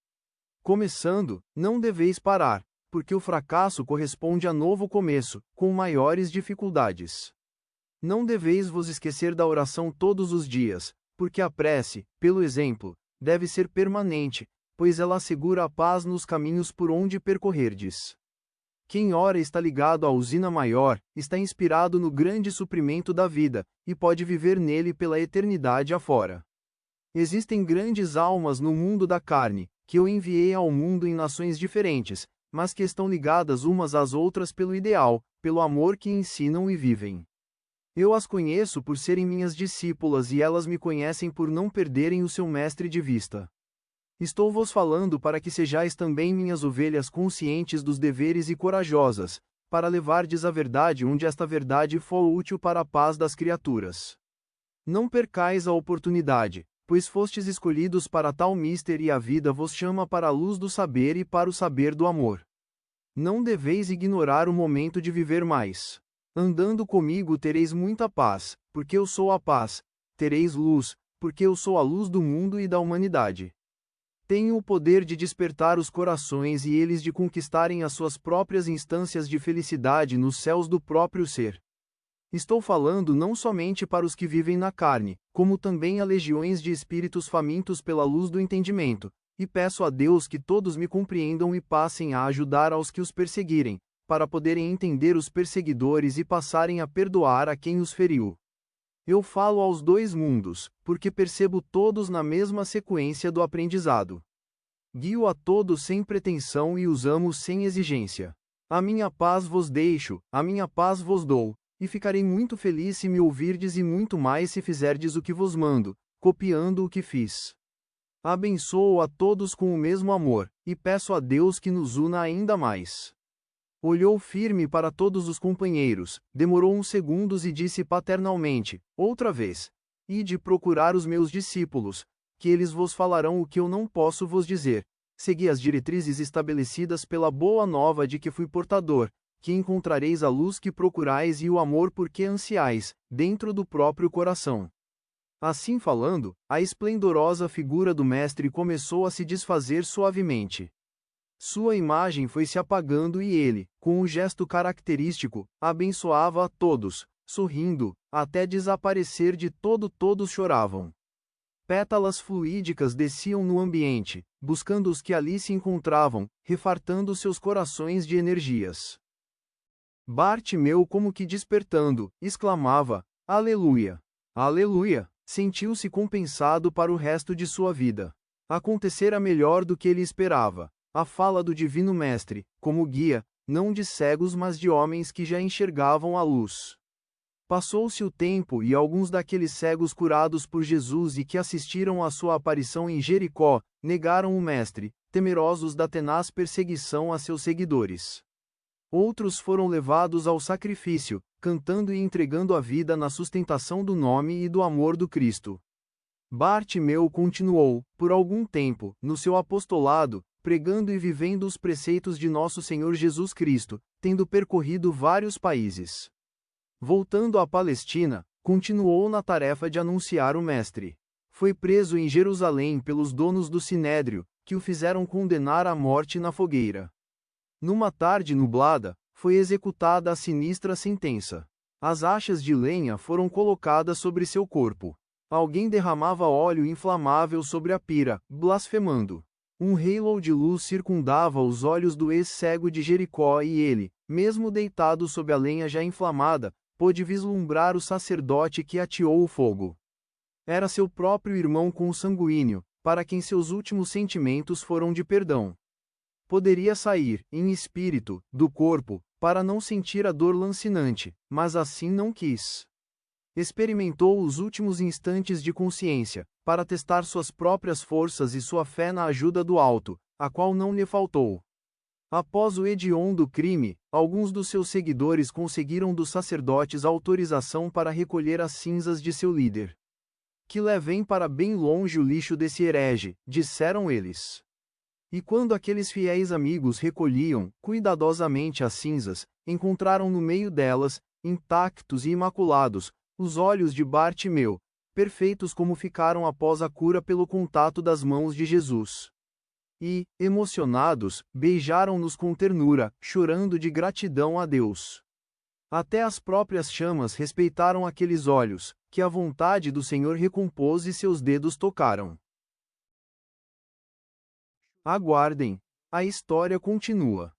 Começando, não deveis parar, porque o fracasso corresponde a novo começo, com maiores dificuldades. Não deveis vos esquecer da oração todos os dias, porque a prece, pelo exemplo, deve ser permanente, pois ela assegura a paz nos caminhos por onde percorrerdes. Quem ora está ligado à usina maior, está inspirado no grande suprimento da vida, e pode viver nele pela eternidade afora. Existem grandes almas no mundo da carne, que eu enviei ao mundo em nações diferentes, mas que estão ligadas umas às outras pelo ideal, pelo amor que ensinam e vivem. Eu as conheço por serem minhas discípulas e elas me conhecem por não perderem o seu mestre de vista. Estou-vos falando para que sejais também minhas ovelhas conscientes dos deveres e corajosas, para levardes a verdade onde esta verdade for útil para a paz das criaturas. Não percais a oportunidade, pois fostes escolhidos para tal mister e a vida vos chama para a luz do saber e para o saber do amor. Não deveis ignorar o momento de viver mais. Andando comigo tereis muita paz, porque eu sou a paz, tereis luz, porque eu sou a luz do mundo e da humanidade. Tenho o poder de despertar os corações e eles de conquistarem as suas próprias instâncias de felicidade nos céus do próprio ser. Estou falando não somente para os que vivem na carne, como também a legiões de espíritos famintos pela luz do entendimento, e peço a Deus que todos me compreendam e passem a ajudar aos que os perseguirem, para poderem entender os perseguidores e passarem a perdoar a quem os feriu. Eu falo aos dois mundos, porque percebo todos na mesma sequência do aprendizado. Guio a todos sem pretensão e os amo sem exigência. A minha paz vos deixo, a minha paz vos dou, e ficarei muito feliz se me ouvirdes e muito mais se fizerdes o que vos mando, copiando o que fiz. Abençoo a todos com o mesmo amor, e peço a Deus que nos una ainda mais. Olhou firme para todos os companheiros, demorou uns segundos e disse paternalmente, outra vez: Ide procurar os meus discípulos, que eles vos falarão o que eu não posso vos dizer. Segui as diretrizes estabelecidas pela boa nova de que fui portador, que encontrareis a luz que procurais e o amor por que ansiais, dentro do próprio coração. Assim falando, a esplendorosa figura do mestre começou a se desfazer suavemente. Sua imagem foi se apagando e ele, com um gesto característico, abençoava a todos, sorrindo, até desaparecer de todo. Todos choravam. Pétalas fluídicas desciam no ambiente, buscando os que ali se encontravam, refartando seus corações de energias. Bartimeu, como que despertando, exclamava: Aleluia! Aleluia! Sentiu-se compensado para o resto de sua vida. Acontecera melhor do que ele esperava. A fala do Divino Mestre, como guia, não de cegos mas de homens que já enxergavam a luz. Passou-se o tempo e alguns daqueles cegos curados por Jesus e que assistiram à sua aparição em Jericó, negaram o Mestre, temerosos da tenaz perseguição a seus seguidores. Outros foram levados ao sacrifício, cantando e entregando a vida na sustentação do nome e do amor do Cristo. Bartimeu continuou, por algum tempo, no seu apostolado, pregando e vivendo os preceitos de nosso Senhor Jesus Cristo, tendo percorrido vários países. Voltando à Palestina, continuou na tarefa de anunciar o Mestre. Foi preso em Jerusalém pelos donos do Sinédrio, que o fizeram condenar à morte na fogueira. Numa tarde nublada, foi executada a sinistra sentença. As achas de lenha foram colocadas sobre seu corpo. Alguém derramava óleo inflamável sobre a pira, blasfemando. Um halo de luz circundava os olhos do ex-cego de Jericó e ele, mesmo deitado sob a lenha já inflamada, pôde vislumbrar o sacerdote que ateou o fogo. Era seu próprio irmão consanguíneo, para quem seus últimos sentimentos foram de perdão. Poderia sair, em espírito, do corpo, para não sentir a dor lancinante, mas assim não quis. Experimentou os últimos instantes de consciência, para testar suas próprias forças e sua fé na ajuda do alto, a qual não lhe faltou. Após o hediondo crime, alguns dos seus seguidores conseguiram dos sacerdotes autorização para recolher as cinzas de seu líder. Que levem para bem longe o lixo desse herege, disseram eles. E quando aqueles fiéis amigos recolhiam, cuidadosamente as cinzas, encontraram no meio delas, intactos e imaculados, os olhos de Bartimeu, perfeitos como ficaram após a cura pelo contato das mãos de Jesus. E, emocionados, beijaram-nos com ternura, chorando de gratidão a Deus. Até as próprias chamas respeitaram aqueles olhos, que a vontade do Senhor recompôs e seus dedos tocaram. Aguardem, a história continua.